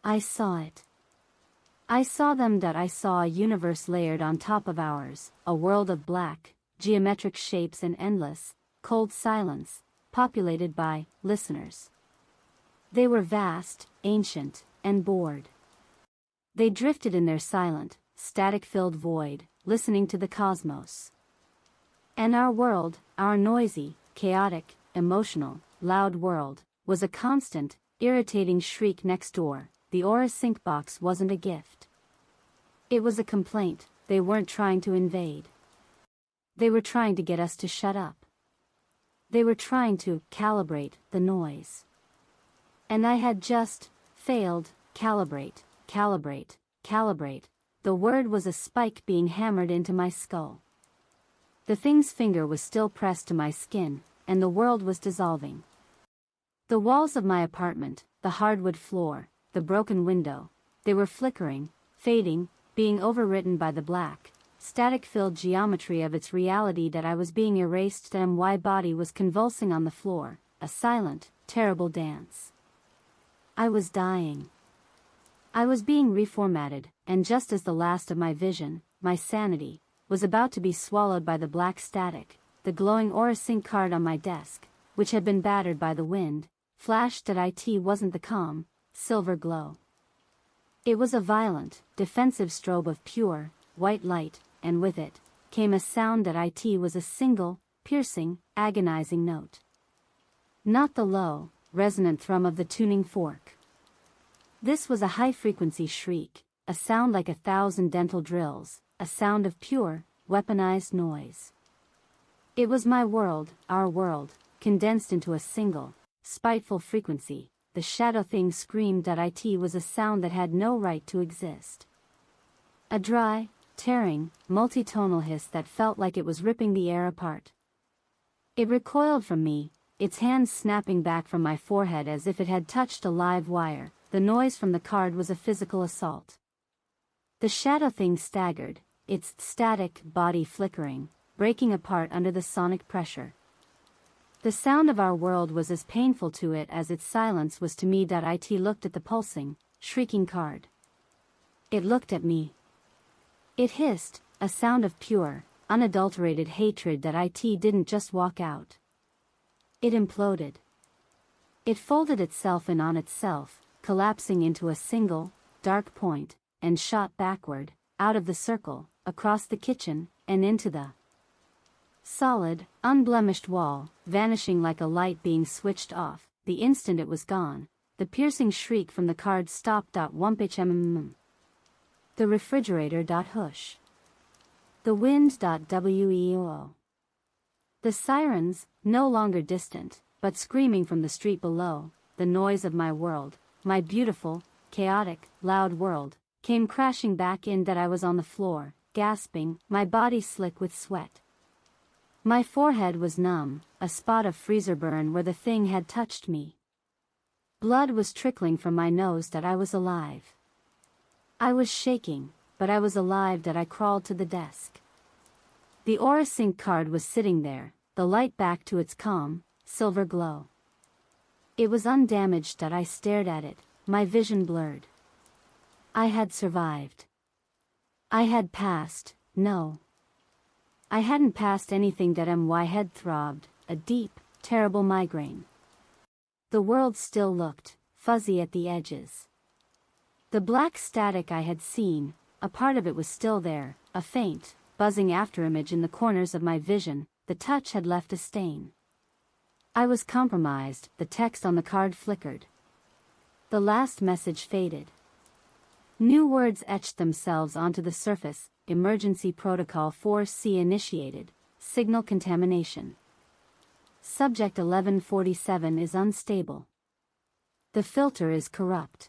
I saw it. I saw them. I saw a universe layered on top of ours, a world of black, geometric shapes and endless, cold silence, populated by listeners. They were vast, ancient, and bored. They drifted in their silent, static-filled void, listening to the cosmos. And our world, our noisy, chaotic, emotional, loud world, was a constant, irritating shriek next door. The AuraSync box wasn't a gift. It was a complaint. They weren't trying to invade. They were trying to get us to shut up. They were trying to calibrate the noise. And I had just failed. Calibrate, calibrate, calibrate. The word was a spike being hammered into my skull. The thing's finger was still pressed to my skin, and the world was dissolving. The walls of my apartment, the hardwood floor, the broken window, they were flickering, fading, being overwritten by the black, static-filled geometry of its reality. I was being erased. My body was convulsing on the floor, a silent, terrible dance. I was dying. I was being reformatted, and just as the last of my vision, my sanity, was about to be swallowed by the black static, the glowing AuraSync card on my desk, which had been battered by the wind, flashed. It wasn't the calm, silver glow. It was a violent, defensive strobe of pure, white light, and with it, came a sound. It was a single, piercing, agonizing note. Not the low, resonant thrum of the tuning fork. This was a high-frequency shriek, a sound like 1,000 dental drills, a sound of pure, weaponized noise. It was my world, our world, condensed into a single, spiteful frequency. The shadow thing screamed. It was a sound that had no right to exist. A dry, tearing, multitonal hiss that felt like it was ripping the air apart. It recoiled from me, its hands snapping back from my forehead as if it had touched a live wire. The noise from the card was a physical assault. The shadow thing staggered, its static body flickering, breaking apart under the sonic pressure. The sound of our world was as painful to it as its silence was to me. It looked at the pulsing, shrieking card. It looked at me. It hissed, a sound of pure, unadulterated hatred. It didn't just walk out. It imploded. It folded itself in on itself, collapsing into a single, dark point, and shot backward, out of the circle, across the kitchen, and into the solid, unblemished wall, vanishing like a light being switched off. The instant it was gone, the piercing shriek from the card stopped. Wumph. The refrigerator. Hush. The wind. Weoo. The sirens, no longer distant, but screaming from the street below, the noise of my world, my beautiful, chaotic, loud world, came crashing back in. I was on the floor, gasping, my body slick with sweat. My forehead was numb, a spot of freezer burn where the thing had touched me. Blood was trickling from my nose. I was alive. I was shaking, but I was alive. I crawled to the desk. The AuraSync card was sitting there, the light back to its calm, silver glow. It was undamaged. I stared at it, my vision blurred. I had survived. I had passed, no. I hadn't passed anything. My head throbbed, a deep, terrible migraine. The world still looked fuzzy at the edges. The black static I had seen, a part of it was still there, a faint, buzzing afterimage in the corners of my vision. The touch had left a stain. I was compromised. The text on the card flickered. The last message faded. New words etched themselves onto the surface. Emergency Protocol 4C initiated. Signal contamination. Subject 1147 is unstable. The filter is corrupt.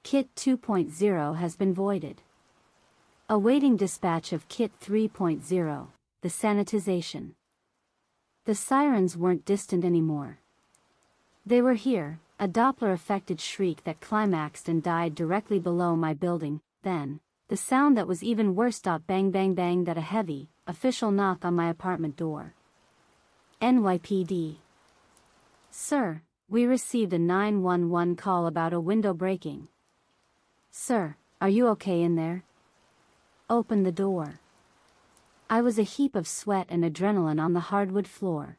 Kit 2.0 has been voided. Awaiting dispatch of Kit 3.0, the sanitization. The sirens weren't distant anymore. They were here, a Doppler-affected shriek that climaxed and died directly below my building. Then, the sound that was even worse. Bang bang bang. That a heavy, official knock on my apartment door. NYPD. Sir, we received a 911 call about a window breaking. Sir, are you okay in there? Open the door. I was a heap of sweat and adrenaline on the hardwood floor.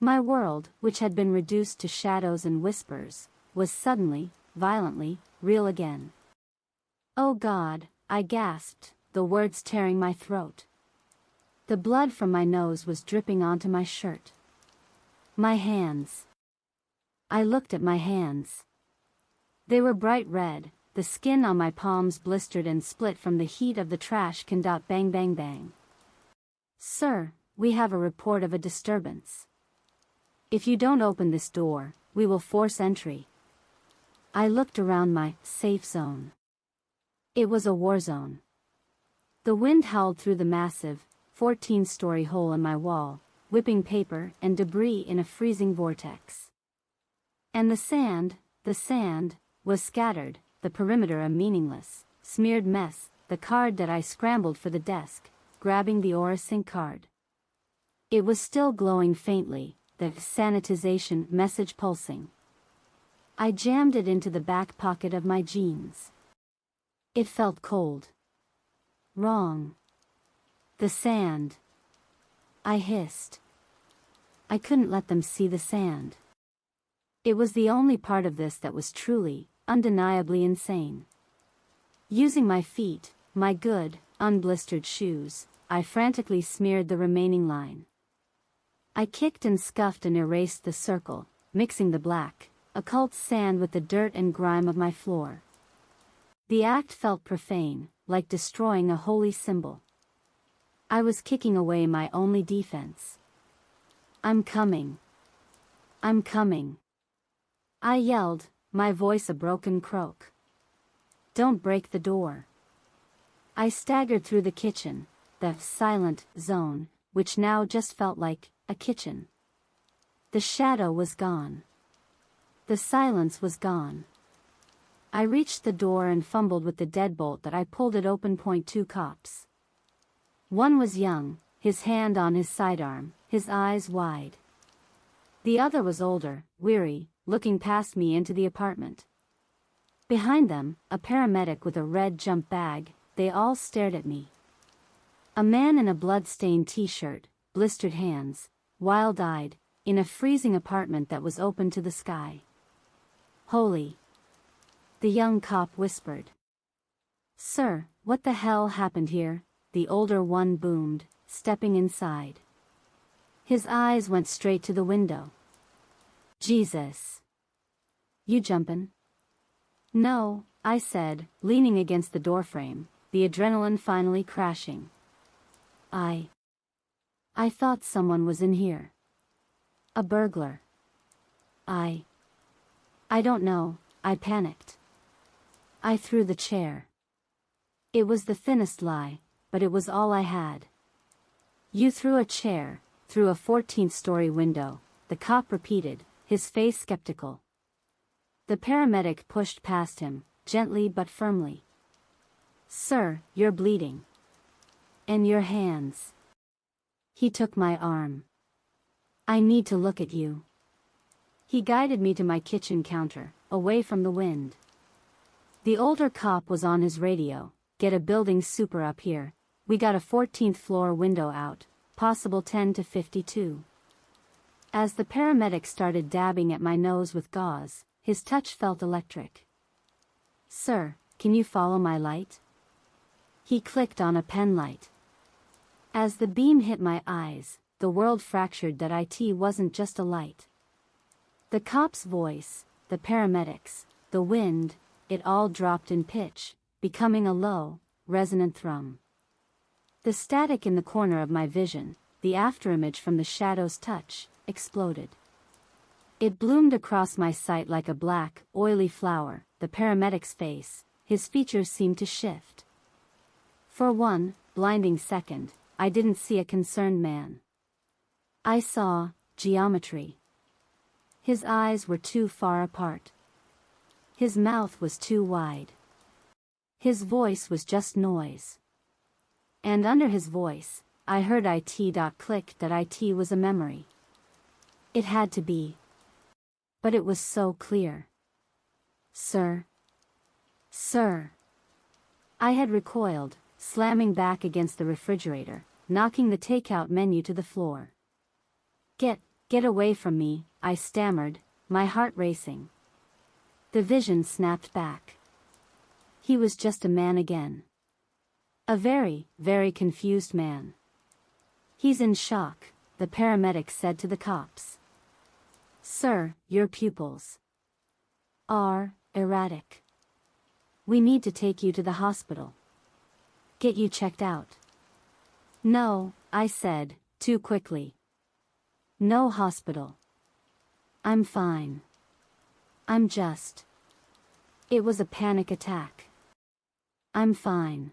My world, which had been reduced to shadows and whispers, was suddenly, violently, real again. Oh God, I gasped, the words tearing my throat. The blood from my nose was dripping onto my shirt. My hands. I looked at my hands. They were bright red, the skin on my palms blistered and split from the heat of the trash can. Bang bang bang. Sir, we have a report of a disturbance. If you don't open this door, we will force entry. I looked around my safe zone. It was a war zone. The wind howled through the massive, 14-story hole in my wall, whipping paper and debris in a freezing vortex. And the sand, was scattered, the perimeter a meaningless, smeared mess. The card. I scrambled for the desk, grabbing the AuraSync card. It was still glowing faintly, the sanitization message pulsing. I jammed it into the back pocket of my jeans. It felt cold. Wrong. The sand. I hissed. I couldn't let them see the sand. It was the only part of this that was truly, undeniably insane. Using my feet, my good, unblistered shoes, I frantically smeared the remaining line. I kicked and scuffed and erased the circle, mixing the black, occult sand with the dirt and grime of my floor. The act felt profane, like destroying a holy symbol. I was kicking away my only defense. I'm coming. I'm coming. I yelled, my voice a broken croak. Don't break the door. I staggered through the kitchen, the silent zone, which now just felt like a kitchen. The shadow was gone. The silence was gone. I reached the door and fumbled with the deadbolt. I pulled it open. 2 cops. One was young, his hand on his sidearm, his eyes wide. The other was older, weary, looking past me into the apartment. Behind them, a paramedic with a red jump bag. They all stared at me. A man in a blood-stained t-shirt, blistered hands, wild-eyed, in a freezing apartment that was open to the sky. Holy! The young cop whispered. Sir, what the hell happened here? The older one boomed, stepping inside. His eyes went straight to the window. Jesus! You jumpin'? No, I said, leaning against the doorframe, the adrenaline finally crashing. I thought someone was in here. A burglar. I don't know, I panicked. I threw the chair. It was the thinnest lie, but it was all I had. You threw a chair, through a 14th-story window, the cop repeated, his face skeptical. The paramedic pushed past him, gently but firmly. Sir, you're bleeding. And your hands. He took my arm. I need to look at you. He guided me to my kitchen counter, away from the wind. The older cop was on his radio. Get a building super up here. We got a 14th floor window out, possible 10 to 52. As the paramedic started dabbing at my nose with gauze, his touch felt electric. Sir, can you follow my light? He clicked on a pen light. As the beam hit my eyes, the world fractured that IT wasn't just a light. The cop's voice, the paramedics, the wind, it all dropped in pitch, becoming a low, resonant thrum. The static in the corner of my vision, the afterimage from the shadow's touch, exploded. It bloomed across my sight like a black, oily flower, the paramedic's face, his features seemed to shift. For one blinding second, I didn't see a concerned man. I saw geometry. His eyes were too far apart. His mouth was too wide. His voice was just noise. And under his voice, I heard click that IT was a memory. It had to be. But it was so clear. Sir. Sir. I had recoiled, slamming back against the refrigerator, knocking the takeout menu to the floor. Get away from me, I stammered, my heart racing. The vision snapped back. He was just a man again. A very, very confused man. He's in shock, the paramedic said to the cops. Sir, your pupils are erratic. We need to take you to the hospital. Get you checked out. No, I said, too quickly. No hospital. I'm fine. I'm just. It was a panic attack. I'm fine.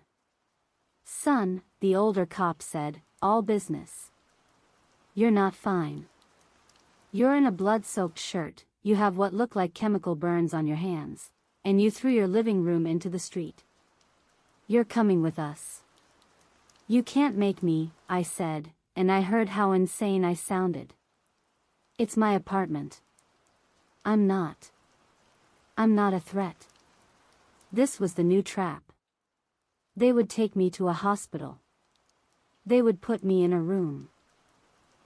Son, the older cop said, all business. You're not fine. You're in a blood-soaked shirt, you have what look like chemical burns on your hands, and you threw your living room into the street. You're coming with us. You can't make me, I said, and I heard how insane I sounded. It's my apartment. I'm not a threat. This was the new trap. They would take me to a hospital. They would put me in a room.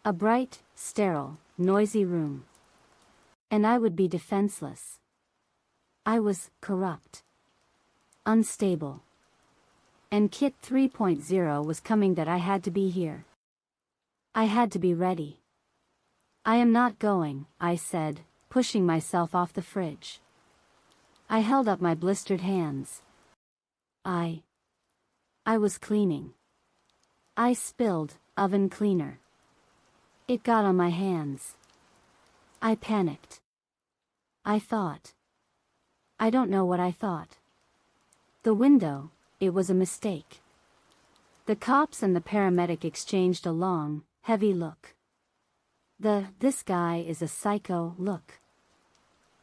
A bright, sterile, noisy room. And I would be defenseless. I was corrupt. Unstable. And Kit 3.0 was coming that I had to be here. I had to be ready. I am not going, I said, pushing myself off the fridge. I held up my blistered hands. I was cleaning. I spilled oven cleaner. It got on my hands. I panicked. I thought. I don't know what I thought. The window, it was a mistake. The cops and the paramedic exchanged a long, heavy look. This guy is a psycho look.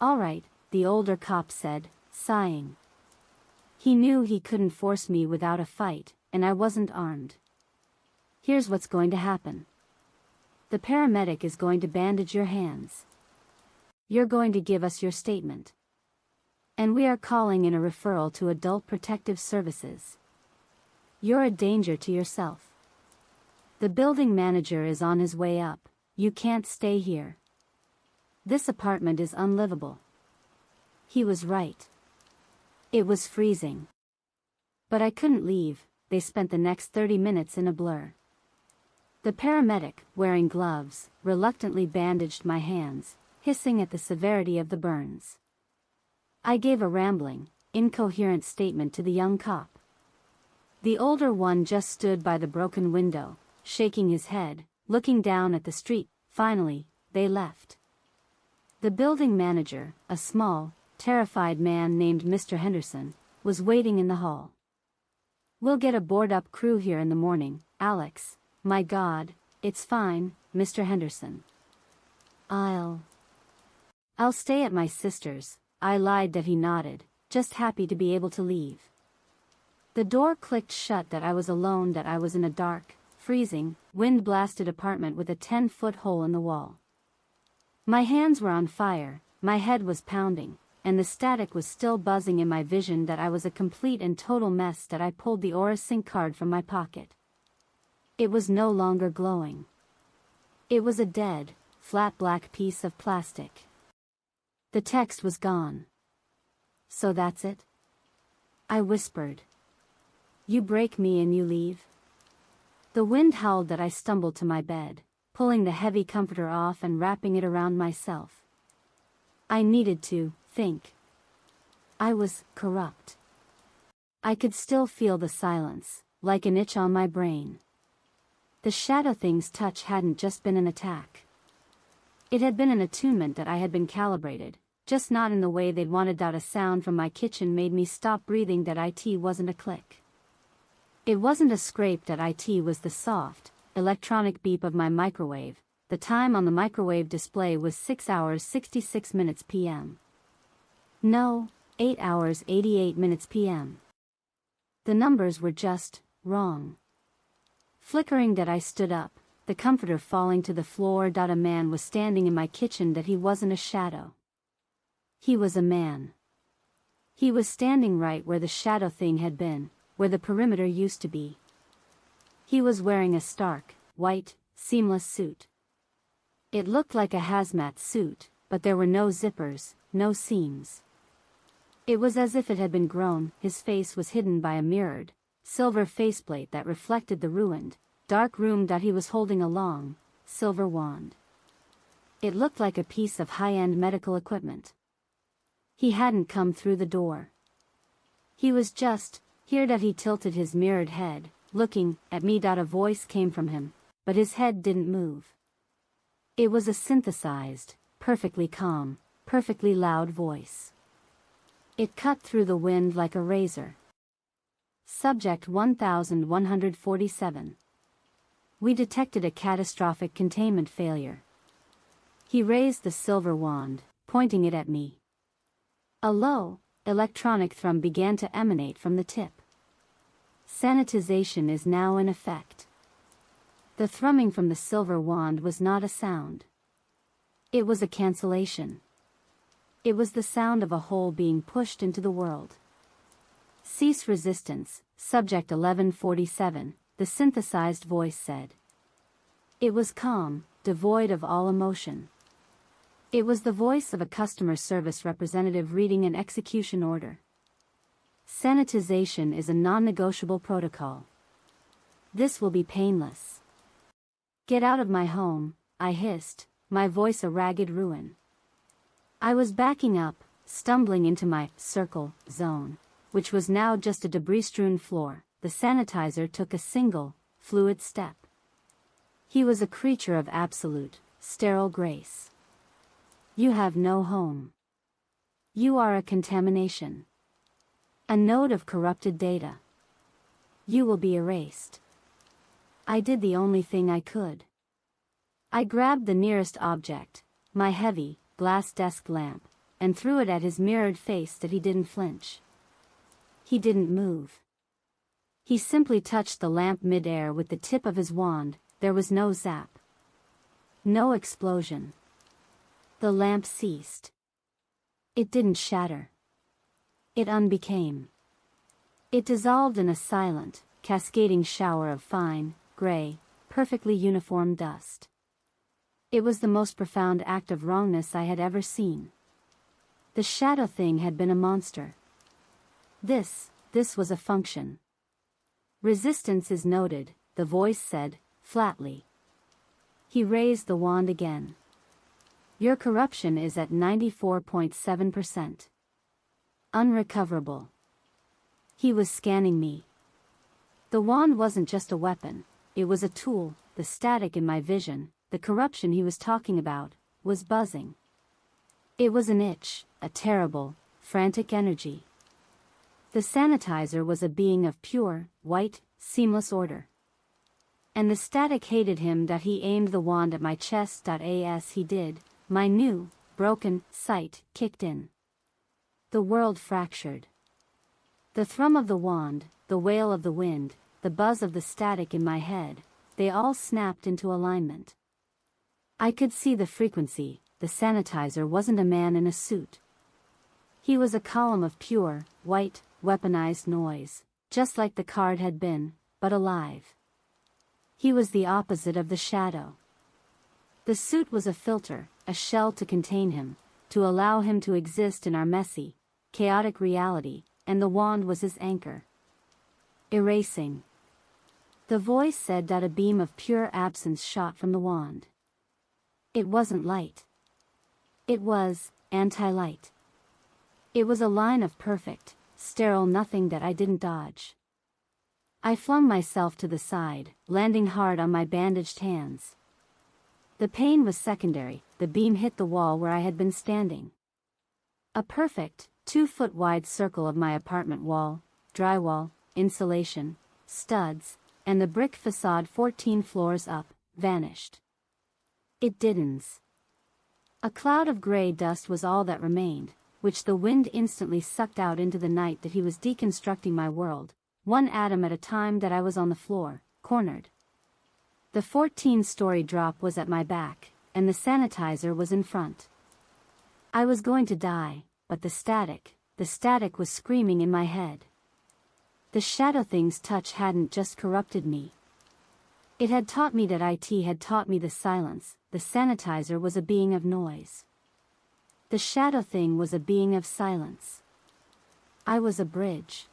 All right, the older cop said, sighing. He knew he couldn't force me without a fight, and I wasn't armed. Here's what's going to happen. The paramedic is going to bandage your hands. You're going to give us your statement. And we are calling in a referral to Adult Protective Services. You're a danger to yourself. The building manager is on his way up, "You can't stay here. This apartment is unlivable." He was right. It was freezing. But I couldn't leave. They spent the next 30 minutes in a blur. The paramedic, wearing gloves, reluctantly bandaged my hands, hissing at the severity of the burns. I gave a rambling, incoherent statement to the young cop. The older one just stood by the broken window, shaking his head, looking down at the street. Finally, they left. The building manager, a small, terrified man named Mr. Henderson, was waiting in the hall. "We'll get a board-up crew here in the morning, Alex." "My God, it's fine, Mr. Henderson. I'll stay at my sister's." I lied that he nodded, just happy to be able to leave. The door clicked shut that I was alone, that I was in a dark, freezing, wind-blasted apartment with a 10-foot hole in the wall. My hands were on fire, my head was pounding, and the static was still buzzing in my vision that I was a complete and total mess. That I pulled the AuraSync card from my pocket. It was no longer glowing. It was a dead, flat black piece of plastic. The text was gone. "So that's it?" I whispered. "You break me and you leave?" The wind howled that I stumbled to my bed, pulling the heavy comforter off and wrapping it around myself. I needed to think. I was corrupt. I could still feel the silence, like an itch on my brain. The shadow thing's touch hadn't just been an attack. It had been an attunement that I had been calibrated, just not in the way they'd wanted. A sound from my kitchen made me stop breathing. That it wasn't a click. It wasn't a scrape. That it was the soft, electronic beep of my microwave. The time on the microwave display was 6 hours 66 minutes p.m. No, 8 hours 88 minutes p.m. The numbers were just wrong. Flickering. That I stood up, the comforter falling to the floor. A man was standing in my kitchen. That he wasn't a shadow. He was a man. He was standing right where the shadow thing had been, where the perimeter used to be. He was wearing a stark, white, seamless suit. It looked like a hazmat suit, but there were no zippers, no seams. It was as if it had been grown. His face was hidden by a mirrored, silver faceplate that reflected the ruined, dark room. He was holding a long, silver wand. It looked like a piece of high-end medical equipment. He hadn't come through the door. He was just here. He tilted his mirrored head, looking at me. A voice came from him, but his head didn't move. It was a synthesized, perfectly calm, perfectly loud voice. It cut through the wind like a razor. Subject 1147. We detected a catastrophic containment failure. He raised the silver wand, pointing it at me. A low, electronic thrum began to emanate from the tip. Sanitization is now in effect. The thrumming from the silver wand was not a sound. It was a cancellation. It was the sound of a hole being pushed into the world. Cease resistance, subject 1147, the synthesized voice said. It was calm, devoid of all emotion. It was the voice of a customer service representative reading an execution order. Sanitization is a non-negotiable protocol. This will be painless. Get out of my home, I hissed, my voice a ragged ruin. I was backing up, stumbling into my circle zone, which was now just a debris-strewn floor. The sanitizer took a single, fluid step. He was a creature of absolute, sterile grace. You have no home. You are a contamination. A node of corrupted data. You will be erased. I did the only thing I could. I grabbed the nearest object, my heavy, glass desk lamp, and threw it at his mirrored face. That he didn't flinch. He didn't move. He simply touched the lamp mid-air with the tip of his wand. There was no zap. No explosion. The lamp ceased. It didn't shatter. It unbecame. It dissolved in a silent, cascading shower of fine, gray, perfectly uniform dust. It was the most profound act of wrongness I had ever seen. The shadow thing had been a monster. This was a function. Resistance is noted, the voice said, flatly. He raised the wand again. Your corruption is at 94.7%. Unrecoverable. He was scanning me. The wand wasn't just a weapon, it was a tool. The static in my vision, the corruption he was talking about, was buzzing. It was an itch, a terrible, frantic energy. The sanitizer was a being of pure, white, seamless order. And the static hated him that he aimed the wand at my chest. As he did, my new, broken, sight kicked in. The world fractured. The thrum of the wand, the wail of the wind, the buzz of the static in my head, they all snapped into alignment. I could see the frequency. The sanitizer wasn't a man in a suit. He was a column of pure, white, weaponized noise, just like the card had been, but alive. He was the opposite of the shadow. The suit was a filter, a shell to contain him, to allow him to exist in our messy, chaotic reality, and the wand was his anchor. Erasing. The voice said that a beam of pure absence shot from the wand. It wasn't light. It was anti-light. It was a line of perfect, sterile nothing that I didn't dodge. I flung myself to the side, landing hard on my bandaged hands. The pain was secondary. The beam hit the wall where I had been standing. A perfect, 2-foot-wide circle of my apartment wall, drywall, insulation, studs, and the brick facade 14 floors up, vanished. It didn't. A cloud of gray dust was all that remained, which the wind instantly sucked out into the night that he was deconstructing my world, one atom at a time. That I was on the floor, cornered. The 14-story drop was at my back, and the sanitizer was in front. I was going to die, but the static was screaming in my head. The shadow thing's touch hadn't just corrupted me. It had taught me that it had taught me the silence. The sanitizer was a being of noise. The shadow thing was a being of silence. I was a bridge.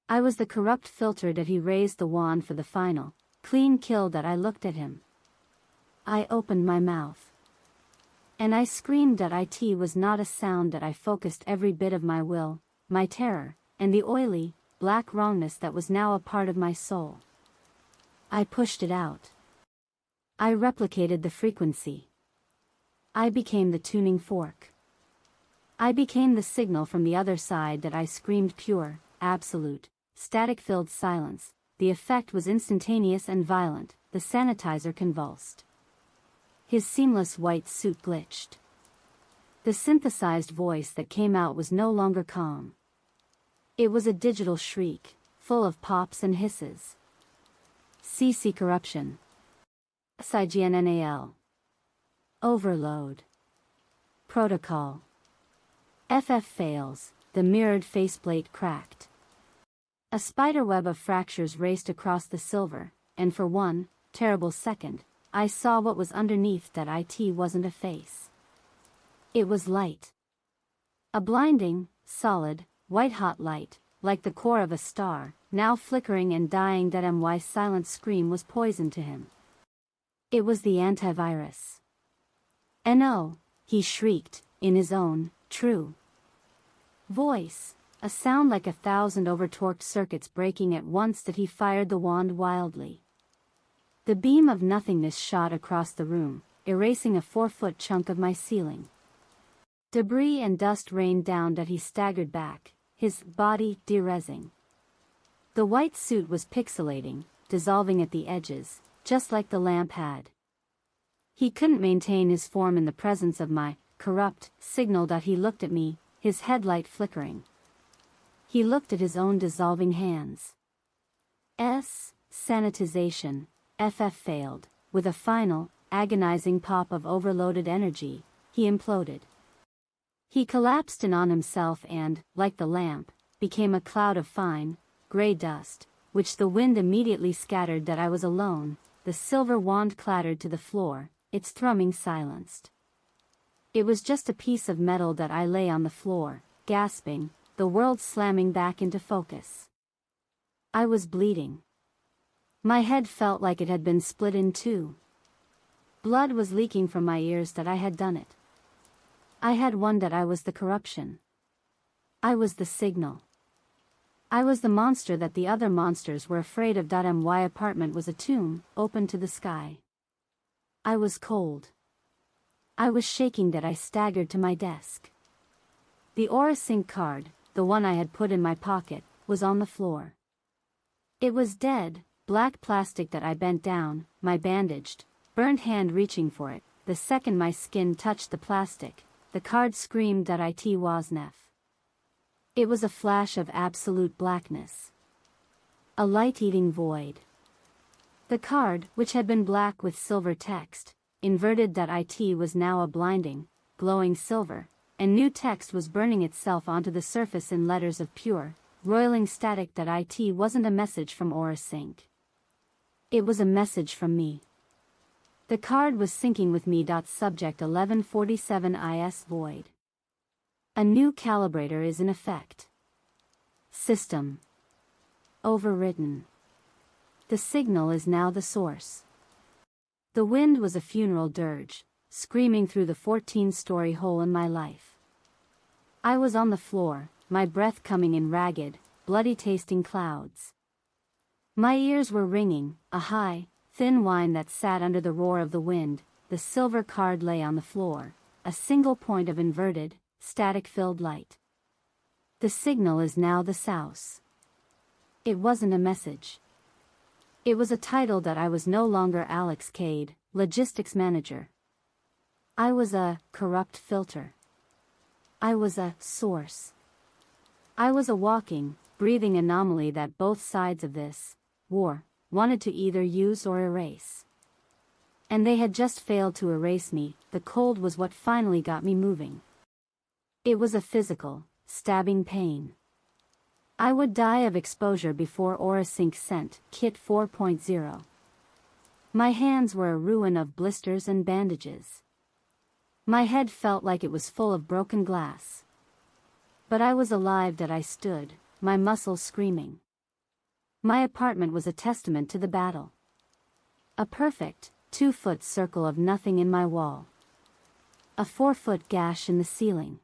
I was the corrupt filter that he raised the wand for the final, clean kill. That I looked at him. I opened my mouth. And I screamed. That it was not a sound. That I focused every bit of my will, my terror, and the oily, black wrongness that was now a part of my soul. I pushed it out. I replicated the frequency. I became the tuning fork. I became the signal from the other side. That I screamed pure, absolute, static-filled silence. The effect was instantaneous and violent. The sanitizer convulsed. His seamless white suit glitched. The synthesized voice that came out was no longer calm. It was a digital shriek, full of pops and hisses. CC corruption. SIGNNAL. Overload. Protocol. FF fails. The mirrored faceplate cracked. A spiderweb of fractures raced across the silver, and for one terrible second, I saw what was underneath. That it wasn't a face. It was light. A blinding, solid, white-hot light, like the core of a star, now flickering and dying. That my silent scream was poison to him. It was the antivirus. "No!" he shrieked, in his own, true voice, a sound like 1,000 over-torqued circuits breaking at once. That he fired the wand wildly. The beam of nothingness shot across the room, erasing a 4-foot chunk of my ceiling. Debris and dust rained down. That he staggered back, his body derezzing. The white suit was pixelating, dissolving at the edges, just like the lamp had. He couldn't maintain his form in the presence of my corrupt signal. That he looked at me, his headlight flickering. He looked at his own dissolving hands. Sanitization. FF failed. With a final, agonizing pop of overloaded energy, he imploded. He collapsed in on himself and, like the lamp, became a cloud of fine, gray dust, which the wind immediately scattered. That I was alone. The silver wand clattered to the floor, its thrumming silenced. It was just a piece of metal that I lay on the floor, gasping, the world slamming back into focus. I was bleeding. My head felt like it had been split in two. Blood was leaking from my ears that I had done it. I had won that I was the corruption. I was the signal. I was the monster that the other monsters were afraid of. My apartment was a tomb, open to the sky. I was cold. I was shaking that I staggered to my desk. The AuraSync card, the one I had put in my pocket, was on the floor. It was dead, black plastic that I bent down, my bandaged, burned hand reaching for it. The second my skin touched the plastic, the card screamed that it was Neff. It was a flash of absolute blackness. A light-eating void. The card, which had been black with silver text, inverted that it was now a blinding, glowing silver, and new text was burning itself onto the surface in letters of pure, roiling static that it wasn't a message from AuraSync. It was a message from me. The card was syncing with me. Subject 1147 is void. A new calibrator is in effect. System overwritten. The signal is now the source. The wind was a funeral dirge, screaming through the 14-story hole in my life. I was on the floor, my breath coming in ragged, bloody-tasting clouds. My ears were ringing, a high, thin whine that sat under the roar of the wind. The silver card lay on the floor, a single point of inverted, static-filled light. The signal is now the source. It wasn't a message. It was a title that I was no longer Alex Kade, logistics manager. I was a corrupt filter. I was a source. I was a walking, breathing anomaly that both sides of this war wanted to either use or erase. And they had just failed to erase me. The cold was what finally got me moving. It was a physical, stabbing pain. I would die of exposure before AuraSync sent Kit 4.0. My hands were a ruin of blisters and bandages. My head felt like it was full of broken glass. But I was alive that I stood, my muscles screaming. My apartment was a testament to the battle. A perfect, 2-foot circle of nothing in my wall. A 4-foot gash in the ceiling.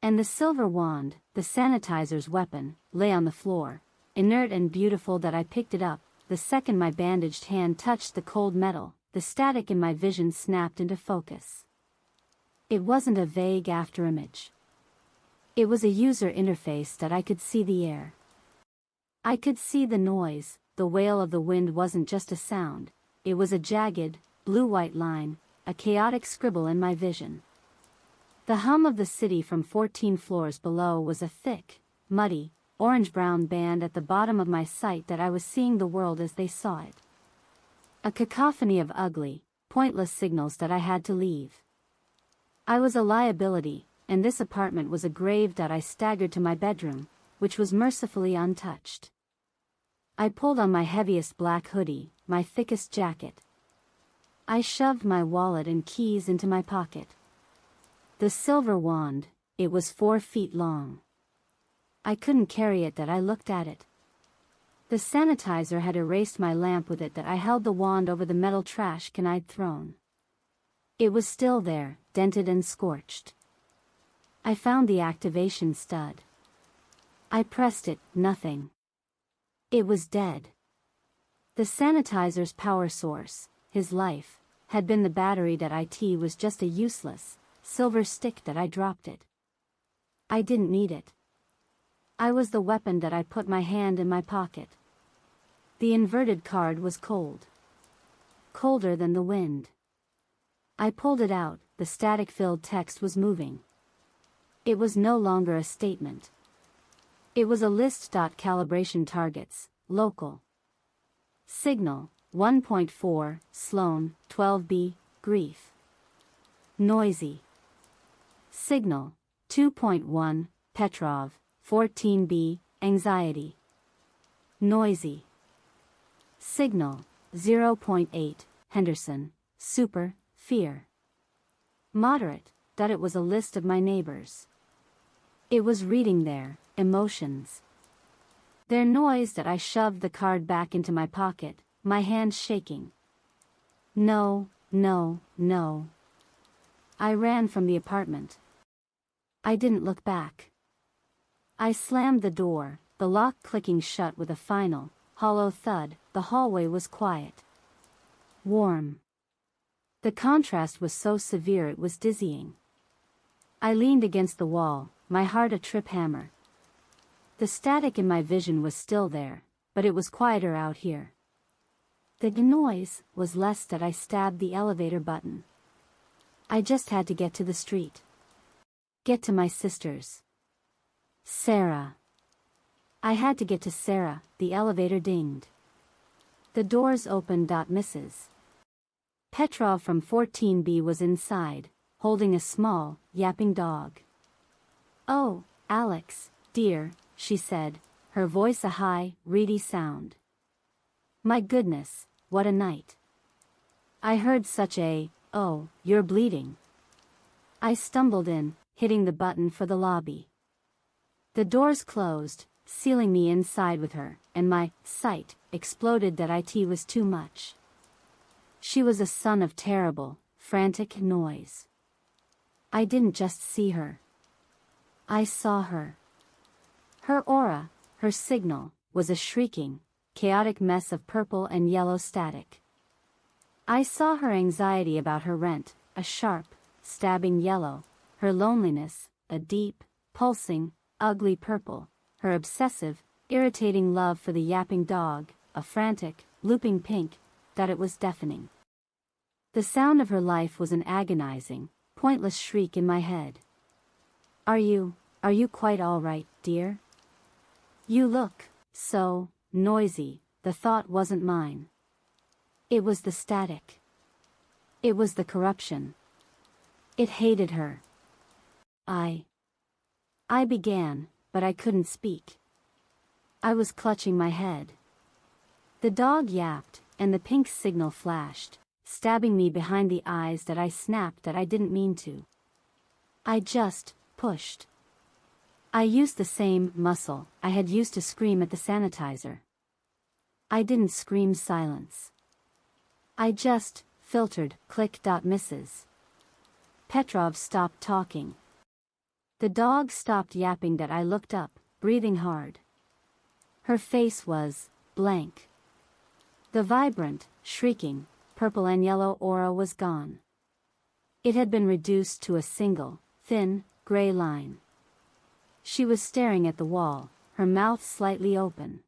And the silver wand, the sanitizer's weapon, lay on the floor, inert and beautiful that I picked it up. The second my bandaged hand touched the cold metal, the static in my vision snapped into focus. It wasn't a vague afterimage. It was a user interface that I could see the air. I could see the noise. The wail of the wind wasn't just a sound, it was a jagged, blue-white line, a chaotic scribble in my vision. The hum of the city from 14 floors below was a thick, muddy, orange-brown band at the bottom of my sight that I was seeing the world as they saw it. A cacophony of ugly, pointless signals that I had to leave. I was a liability, and this apartment was a grave that I staggered to my bedroom, which was mercifully untouched. I pulled on my heaviest black hoodie, my thickest jacket. I shoved my wallet and keys into my pocket. The silver wand, it was 4 feet long. I couldn't carry it that I looked at it. The sanitizer had erased my lamp with it that I held the wand over the metal trash can I'd thrown. It was still there, dented and scorched. I found the activation stud. I pressed it, nothing. It was dead. The sanitizer's power source, his life, had been the battery that it was just a useless, silver stick that I dropped it. I didn't need it. I was the weapon that I put my hand in my pocket. The inverted card was cold. Colder than the wind. I pulled it out, the static-filled text was moving. It was no longer a statement. It was a list. Calibration targets, local. Signal, 1.4, Sloan, 12B, grief. Noisy. Signal, 2.1, Petrov, 14B, anxiety. Noisy. Signal, 0.8, Henderson, super, fear. Moderate, that it was a list of my neighbors. It was reading their emotions. Their noise that I shoved the card back into my pocket, my hands shaking. No, no, no. I ran from the apartment. I didn't look back. I slammed the door, the lock clicking shut with a final, hollow thud. The hallway was quiet. Warm. The contrast was so severe it was dizzying. I leaned against the wall, my heart a trip hammer. The static in my vision was still there, but it was quieter out here. The noise was less that I stabbed the elevator button. I just had to get to the street. Get to my sister's. Sarah. I had to get to Sarah. The elevator dinged. The doors opened. Mrs. Petrov from 14B was inside, holding a small, yapping dog. "Oh, Alex, dear," she said, her voice a high, reedy sound. "My goodness, what a night." I heard such a, "Oh, you're bleeding." I stumbled in, hitting the button for the lobby. The doors closed, sealing me inside with her, and my sight exploded that it was too much. She was a son of terrible, frantic noise. I didn't just see her. I saw her. Her aura, her signal, was a shrieking, chaotic mess of purple and yellow static. I saw her anxiety about her rent, a sharp, stabbing yellow, her loneliness, a deep, pulsing, ugly purple, her obsessive, irritating love for the yapping dog, a frantic, looping pink, that it was deafening. The sound of her life was an agonizing, pointless shriek in my head. Are you quite all right, dear? You look so noisy." The thought wasn't mine. It was the static. It was the corruption. It hated her. I began, but I couldn't speak. I was clutching my head. The dog yapped, and the pink signal flashed, stabbing me behind the eyes that I snapped that I didn't mean to. I just pushed. I used the same muscle I had used to scream at the sanitizer. I didn't scream silence. I just filtered, click. Mrs. Petrov stopped talking. The dog stopped yapping. That I looked up, breathing hard. Her face was blank. The vibrant, shrieking, purple and yellow aura was gone. It had been reduced to a single, thin, gray line. She was staring at the wall, her mouth slightly open.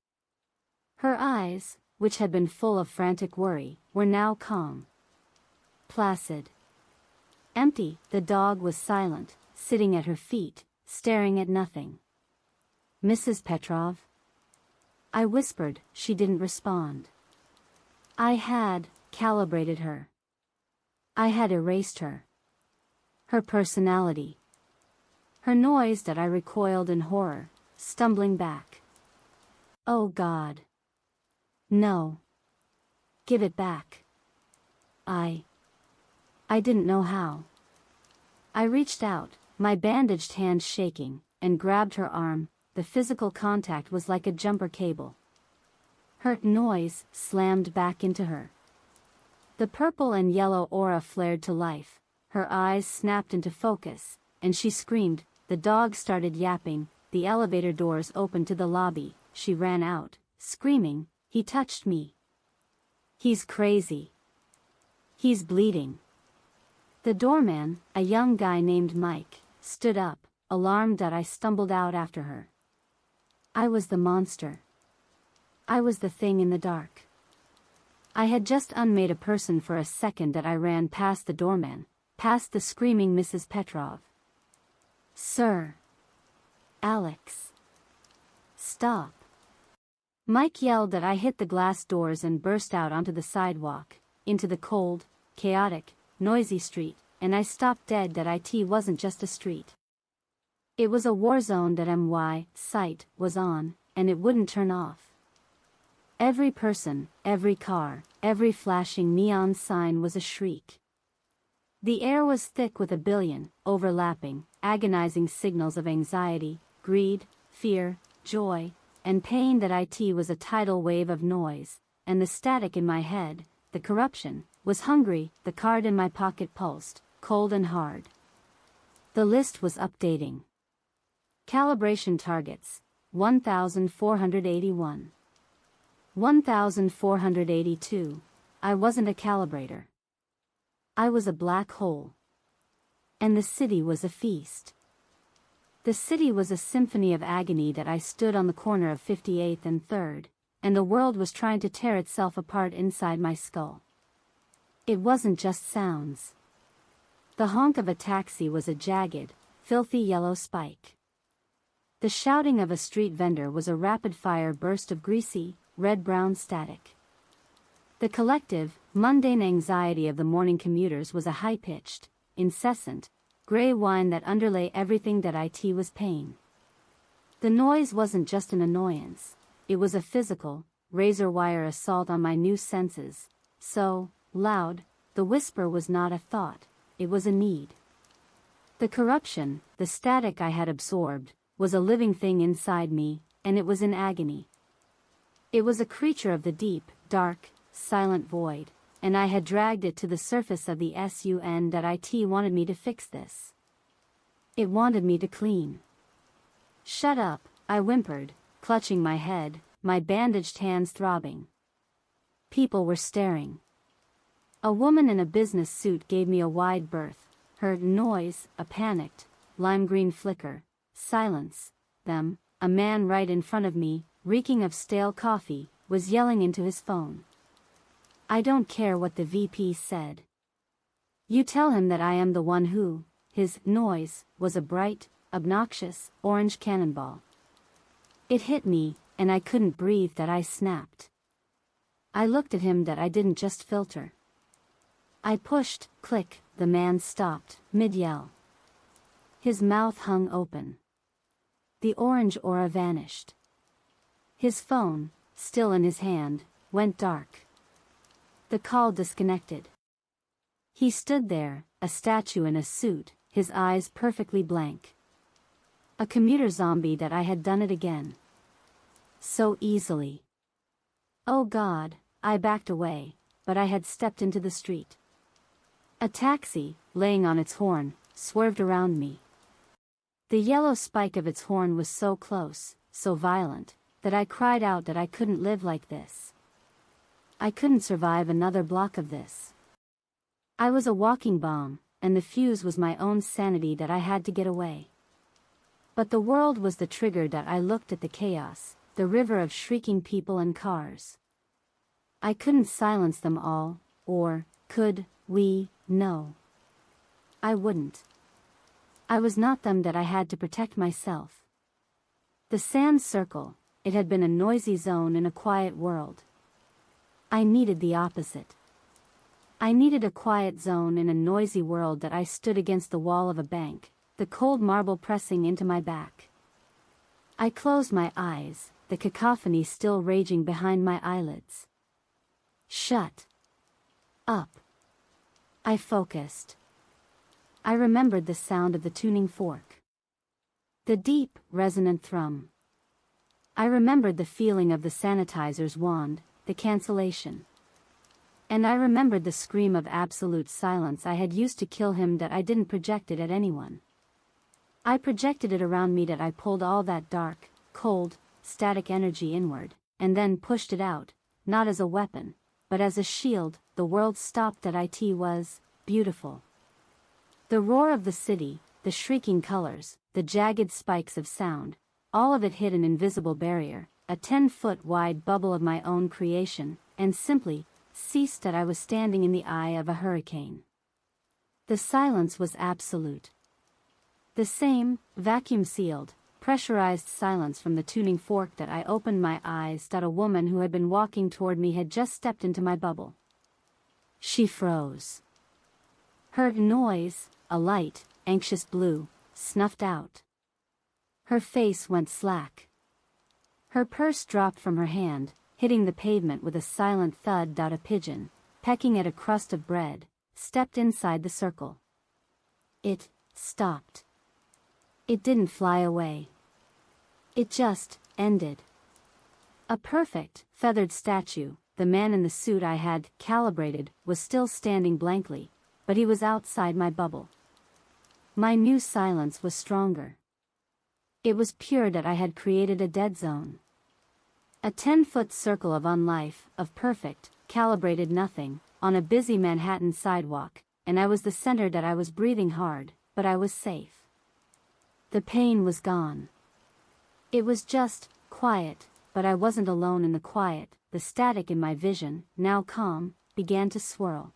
Her eyes, which had been full of frantic worry, were now calm. Placid. Empty. The dog was silent, sitting at her feet, staring at nothing. "Mrs. Petrov?" I whispered. She didn't respond. I had calibrated her. I had erased her. Her personality. Her noise. That I recoiled in horror, stumbling back. Oh God. No. Give it back. I didn't know how. I reached out, my bandaged hand shaking, and grabbed her arm. The physical contact was like a jumper cable. Her noise slammed back into her. The purple and yellow aura flared to life, her eyes snapped into focus, and she screamed. The dog started yapping, the elevator doors opened to the lobby. She ran out, screaming, "He touched me. He's crazy. He's bleeding." The doorman, a young guy named Mike, stood up, alarmed. That I stumbled out after her. I was the monster. I was the thing in the dark. I had just unmade a person for a second. That I ran past the doorman, past the screaming Mrs. Petrov. "Sir. Alex. Stop." Mike yelled. That I hit the glass doors and burst out onto the sidewalk, into the cold, chaotic, noisy street, and I stopped dead. That it wasn't just a street. It was a war zone. That my sight was on, and it wouldn't turn off. Every person, every car, every flashing neon sign was a shriek. The air was thick with a billion, overlapping, agonizing signals of anxiety, greed, fear, joy, and pain. That IT was a tidal wave of noise, and the static in my head, the corruption, was hungry. The card in my pocket pulsed, cold and hard. The list was updating. Calibration targets, 1,481. 1,482. I wasn't a calibrator. I was a black hole. And the city was a feast. The city was a symphony of agony. That I stood on the corner of 58th and 3rd, and the world was trying to tear itself apart inside my skull. It wasn't just sounds. The honk of a taxi was a jagged, filthy yellow spike. The shouting of a street vendor was a rapid-fire burst of greasy, red-brown static. The collective, mundane anxiety of the morning commuters was a high-pitched, incessant, gray whine that underlay everything. That IT was pain. The noise wasn't just an annoyance, it was a physical, razor-wire assault on my new senses, so loud. The whisper was not a thought, it was a need. The corruption, the static I had absorbed, was a living thing inside me, and it was in agony. It was a creature of the deep, dark, silent void, and I had dragged it to the surface of the sun. That IT wanted me to fix this. It wanted me to clean. Shut up, I whimpered, clutching my head, my bandaged hands throbbing. People were staring. A woman in a business suit gave me a wide berth. Her noise, a panicked, lime-green flicker, silence, them. A man right in front of me, reeking of stale coffee, was yelling into his phone. I don't care what the VP said. You tell him that I am the one who. His noise was a bright, obnoxious, orange cannonball. It hit me, and I couldn't breathe. That I snapped. I looked at him. That I didn't just filter. I pushed, click, the man stopped, mid-yell. His mouth hung open. The orange aura vanished. His phone, still in his hand, went dark. The call disconnected. He stood there, a statue in a suit, his eyes perfectly blank. A commuter zombie. That I had done it again. So easily. Oh God, I backed away, but I had stepped into the street. A taxi, laying on its horn, swerved around me. The yellow spike of its horn was so close, so violent, that I cried out that I couldn't live like this. I couldn't survive another block of this. I was a walking bomb, and the fuse was my own sanity. That I had to get away. But the world was the trigger. That I looked at the chaos, the river of shrieking people and cars. I couldn't silence them all, or, could we? No. I wouldn't. I was not them. That I had to protect myself. The sand circle, it had been a noisy zone in a quiet world. I needed the opposite. I needed a quiet zone in a noisy world. That I stood against the wall of a bank, the cold marble pressing into my back. I closed my eyes, the cacophony still raging behind my eyelids. Shut up. I focused. I remembered the sound of the tuning fork. The deep, resonant thrum. I remembered the feeling of the sanitizer's wand, the cancellation. And I remembered the scream of absolute silence I had used to kill him. That I didn't project it at anyone. I projected it around me. That I pulled all that dark, cold, static energy inward, and then pushed it out, not as a weapon, but as a shield. The world stopped. That IT was beautiful. The roar of the city, the shrieking colors, the jagged spikes of sound, all of it hit an invisible barrier, a 10-foot wide bubble of my own creation, and simply ceased. That I was standing in the eye of a hurricane. The silence was absolute. The same, vacuum-sealed, pressurized silence from the tuning fork. That I opened my eyes. That a woman who had been walking toward me had just stepped into my bubble. She froze. Her noise, a light, anxious blue, snuffed out. Her face went slack. Her purse dropped from her hand, hitting the pavement with a silent thud. A pigeon, pecking at a crust of bread, stepped inside the circle. It stopped. It didn't fly away. It just ended. A perfect, feathered statue, the man in the suit I had calibrated was still standing blankly, but he was outside my bubble. My new silence was stronger. It was pure that I had created a dead zone. A 10-foot circle of unlife, of perfect, calibrated nothing, on a busy Manhattan sidewalk, and I was the center that I was breathing hard, but I was safe. The pain was gone. It was just quiet, but I wasn't alone in the quiet. The static in my vision, now calm, began to swirl.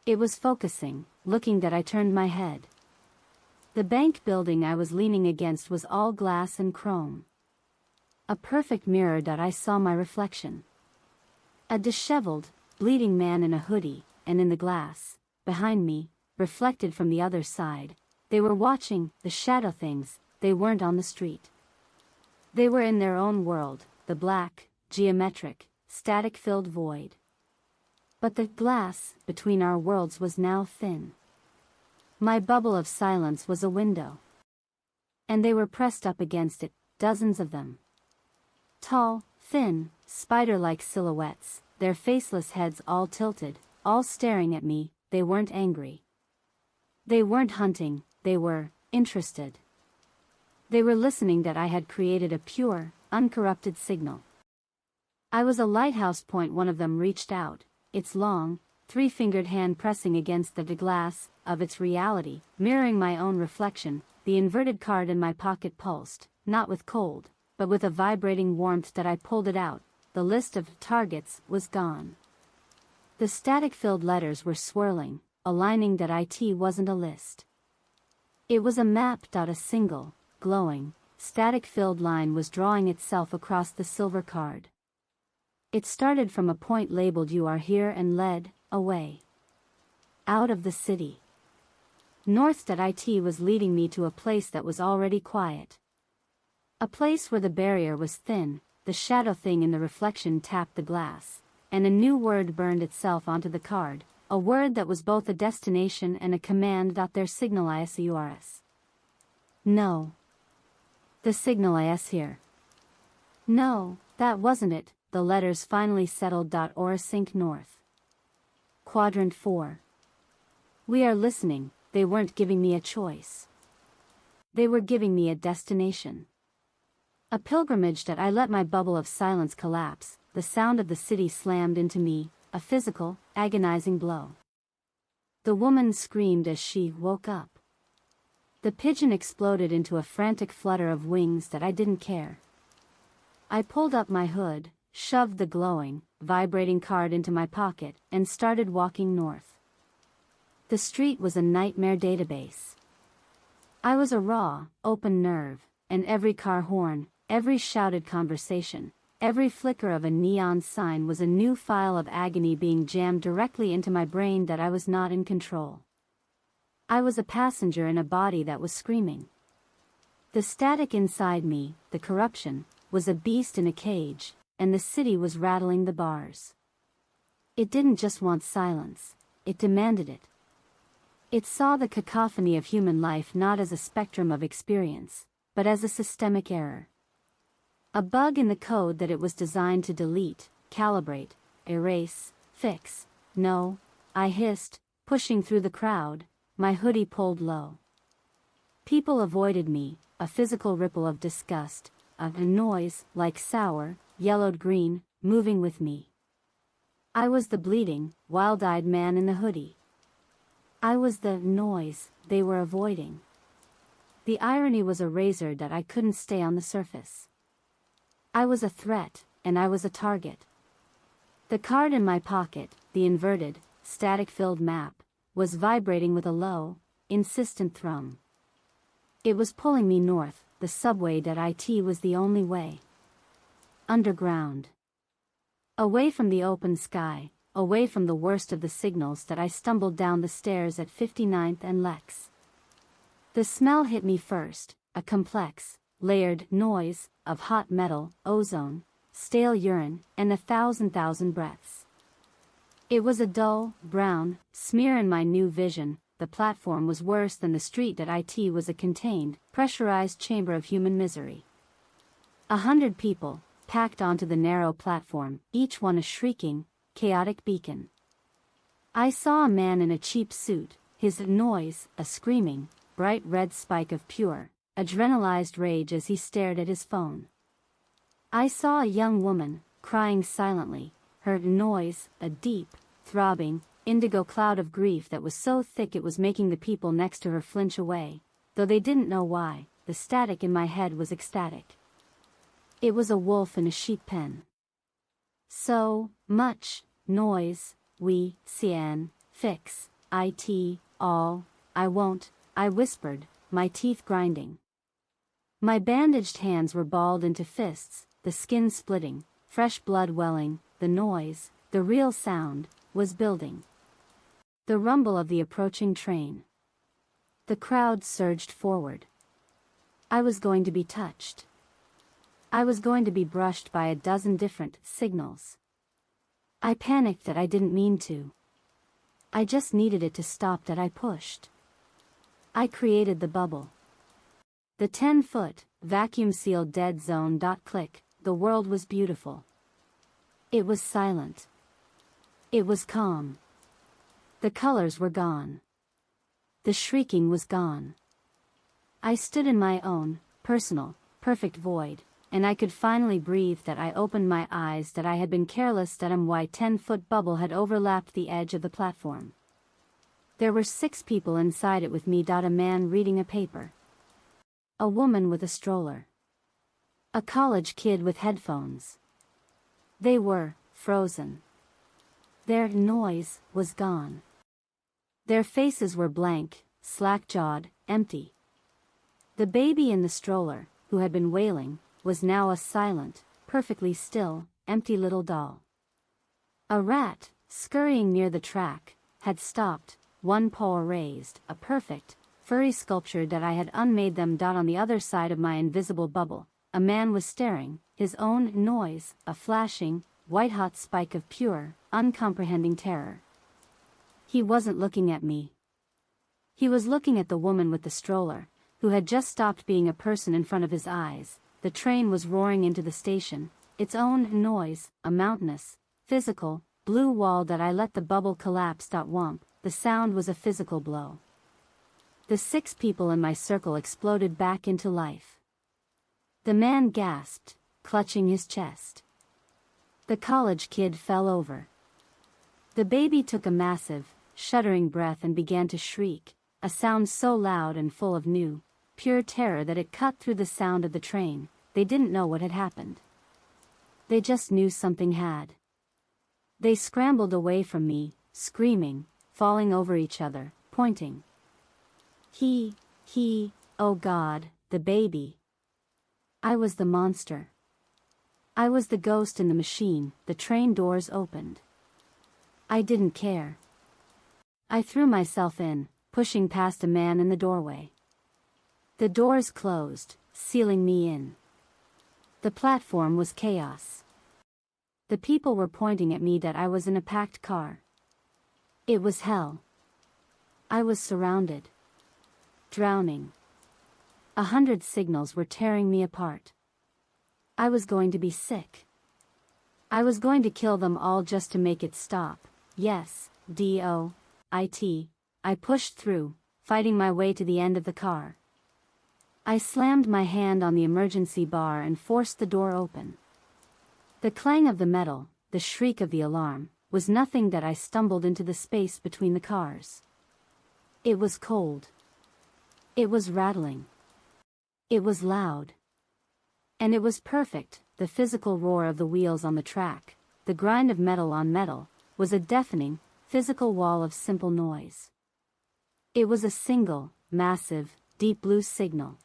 It was focusing, looking that I turned my head. The bank building I was leaning against was all glass and chrome. A perfect mirror that I saw my reflection. A disheveled, bleeding man in a hoodie, and in the glass, behind me, reflected from the other side, they were watching the shadow things. They weren't on the street. They were in their own world, the black, geometric, static-filled void. But the glass between our worlds was now thin. My bubble of silence was a window. And they were pressed up against it, dozens of them. Tall, thin, spider-like silhouettes, their faceless heads all tilted, all staring at me. They weren't angry. They weren't hunting, they were interested. They were listening that I had created a pure, uncorrupted signal. I was a lighthouse point. One of them reached out, its long, three-fingered hand pressing against the glass of its reality, mirroring my own reflection. The inverted card in my pocket pulsed, not with cold, but with a vibrating warmth that I pulled it out. The list of targets was gone. The static-filled letters were swirling, aligning that it wasn't a list. It was a map. A single, glowing, static-filled line was drawing itself across the silver card. It started from a point labeled "You are here" and led away. Out of the city. North. It was leading me to a place that was already quiet. A place where the barrier was thin. The shadow thing in the reflection tapped the glass, and a new word burned itself onto the card, a word that was both a destination and a command. Their signal is. No. The signal is here. No, that wasn't it. The letters finally settled. AuraSync North. Quadrant 4. We are listening. They weren't giving me a choice. They were giving me a destination. A pilgrimage. I let my bubble of silence collapse. The sound of the city slammed into me, a physical, agonizing blow. The woman screamed as she woke up. The pigeon exploded into a frantic flutter of wings. I didn't care. I pulled up my hood, shoved the glowing, vibrating card into my pocket, and started walking north. The street was a nightmare database. I was a raw, open nerve, and every car horn, every shouted conversation, every flicker of a neon sign was a new file of agony being jammed directly into my brain. I was not in control. I was a passenger in a body that was screaming. The static inside me, the corruption, was a beast in a cage, and the city was rattling the bars. It didn't just want silence, it demanded it. It saw the cacophony of human life not as a spectrum of experience, but as a systemic error. A bug in the code that it was designed to delete, calibrate, erase, fix. No, I hissed, pushing through the crowd, my hoodie pulled low. People avoided me, a physical ripple of disgust, a noise, like sour, yellowed green, moving with me. I was the bleeding, wild-eyed man in the hoodie. I was the noise they were avoiding. The irony was a razor that I couldn't stay on the surface. I was a threat, and I was a target. The card in my pocket, the inverted, static-filled map, was vibrating with a low, insistent thrum. It was pulling me north. The subway. It was the only way. Underground. Away from the open sky, away from the worst of the signals. I stumbled down the stairs at 59th and Lex. The smell hit me first, a complex, layered noise of hot metal, ozone, stale urine, and 1,000 breaths. It was a dull, brown smear in my new vision. The platform was worse than the street that it was a contained, pressurized chamber of human misery. 100 people, packed onto the narrow platform, each one a shrieking, chaotic beacon. I saw a man in a cheap suit, his noise, a screaming, bright red spike of pure, adrenalized rage as he stared at his phone. I saw a young woman, crying silently, her noise, a deep, throbbing, indigo cloud of grief that was so thick it was making the people next to her flinch away, though they didn't know why. The static in my head was ecstatic. It was a wolf in a sheep pen. So much noise, we can fix it all, I won't, I whispered, my teeth grinding. My bandaged hands were balled into fists, the skin splitting, fresh blood welling. The noise, the real sound, was building. The rumble of the approaching train. The crowd surged forward. I was going to be touched. I was going to be brushed by a dozen different signals. I panicked that I didn't mean to. I just needed it to stop that I pushed. I created the bubble. The 10-foot, vacuum-sealed dead zone. Click, the world was beautiful. It was silent. It was calm. The colors were gone. The shrieking was gone. I stood in my own, personal, perfect void, and I could finally breathe. That I opened my eyes, that I had been careless, that my 10-foot bubble had overlapped the edge of the platform. There were 6 people inside it with me. A man reading a paper. A woman with a stroller. A college kid with headphones. They were frozen. Their noise was gone. Their faces were blank, slack-jawed, empty. The baby in the stroller, who had been wailing, was now a silent, perfectly still, empty little doll. A rat, scurrying near the track, had stopped, one paw raised, a perfect, furry sculpture that I had unmade them. On the other side of my invisible bubble, a man was staring, his own noise, a flashing, white-hot spike of pure, uncomprehending terror. He wasn't looking at me. He was looking at the woman with the stroller, who had just stopped being a person in front of his eyes. The train was roaring into the station, its own noise, a mountainous, physical, blue wall. That I let the bubble collapse. Whomp, the sound was a physical blow. The 6 people in my circle exploded back into life. The man gasped, clutching his chest. The college kid fell over. The baby took a massive, shuddering breath and began to shriek, a sound so loud and full of new, pure terror that it cut through the sound of the train. They didn't know what had happened. They just knew something had. They scrambled away from me, screaming, falling over each other, pointing. He, oh God, the baby. I was the monster. I was the ghost in the machine. The train doors opened. I didn't care. I threw myself in, pushing past a man in the doorway. The doors closed, sealing me in. The platform was chaos. The people were pointing at me. That I was in a packed car. It was hell. I was surrounded. Drowning. 100 signals were tearing me apart. I was going to be sick. I was going to kill them all just to make it stop. Yes, D-O-I-T. I pushed through, fighting my way to the end of the car. I slammed my hand on the emergency bar and forced the door open. The clang of the metal, the shriek of the alarm, was nothing. That I stumbled into the space between the cars. It was cold. It was rattling. It was loud. And it was perfect. The physical roar of the wheels on the track, the grind of metal on metal, was a deafening, physical wall of simple noise. It was a single, massive, deep blue signal.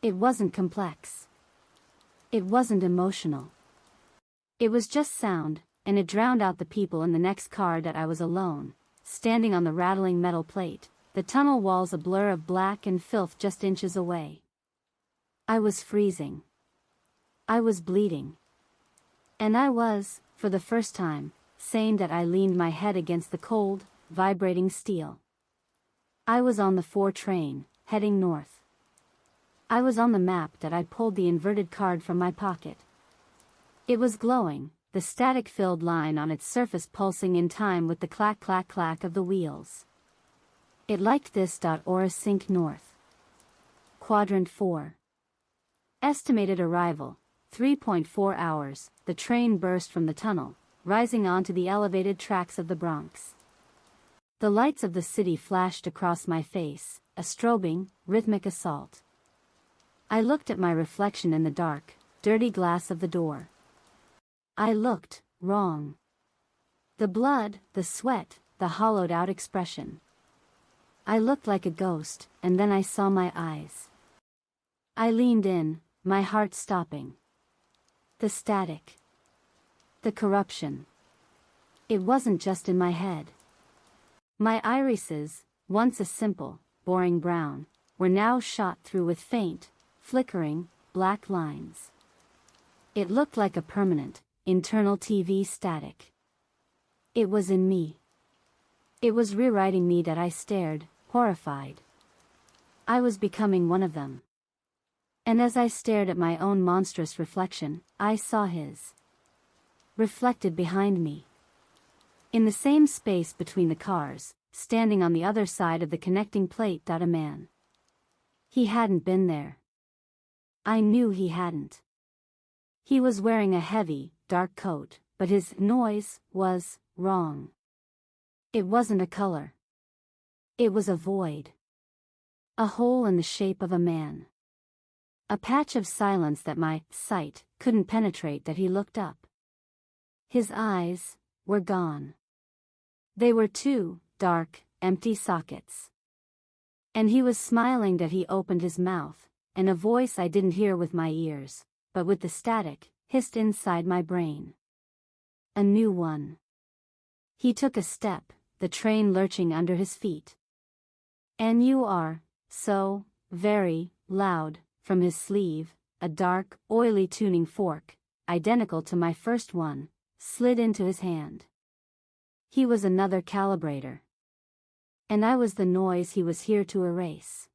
It wasn't complex. It wasn't emotional. It was just sound, and it drowned out the people in the next car. That I was alone, standing on the rattling metal plate, the tunnel walls a blur of black and filth just inches away. I was freezing. I was bleeding. And I was, for the first time, same that I leaned my head against the cold, vibrating steel. I was on the 4 train, heading north. I was on the map that I pulled the inverted card from my pocket. It was glowing, the static-filled line on its surface pulsing in time with the clack-clack-clack of the wheels. It liked this. AuraSync north. Quadrant 4. Estimated arrival, 3.4 hours, the train burst from the tunnel, rising onto the elevated tracks of the Bronx. The lights of the city flashed across my face, a strobing, rhythmic assault. I looked at my reflection in the dark, dirty glass of the door. I looked wrong. The blood, the sweat, the hollowed-out expression. I looked like a ghost, and then I saw my eyes. I leaned in, my heart stopping. The static. The corruption. It wasn't just in my head. My irises, once a simple, boring brown, were now shot through with faint, flickering, black lines. It looked like a permanent, internal TV static. It was in me. It was rewriting me that I stared, horrified. I was becoming one of them. And as I stared at my own monstrous reflection, I saw his. Reflected behind me. In the same space between the cars, standing on the other side of the connecting plate. A man. He hadn't been there. I knew he hadn't. He was wearing a heavy, dark coat, but his noise was wrong. It wasn't a color. It was a void. A hole in the shape of a man. A patch of silence that my sight couldn't penetrate. He looked up. His eyes were gone. They were 2 dark, empty sockets. And he was smiling. He opened his mouth, and a voice I didn't hear with my ears, but with the static, hissed inside my brain. A new one. He took a step, the train lurching under his feet. And you are, so, very, loud. From his sleeve, a dark, oily tuning fork, identical to my first one, slid into his hand. He was another calibrator. And I was the noise he was here to erase.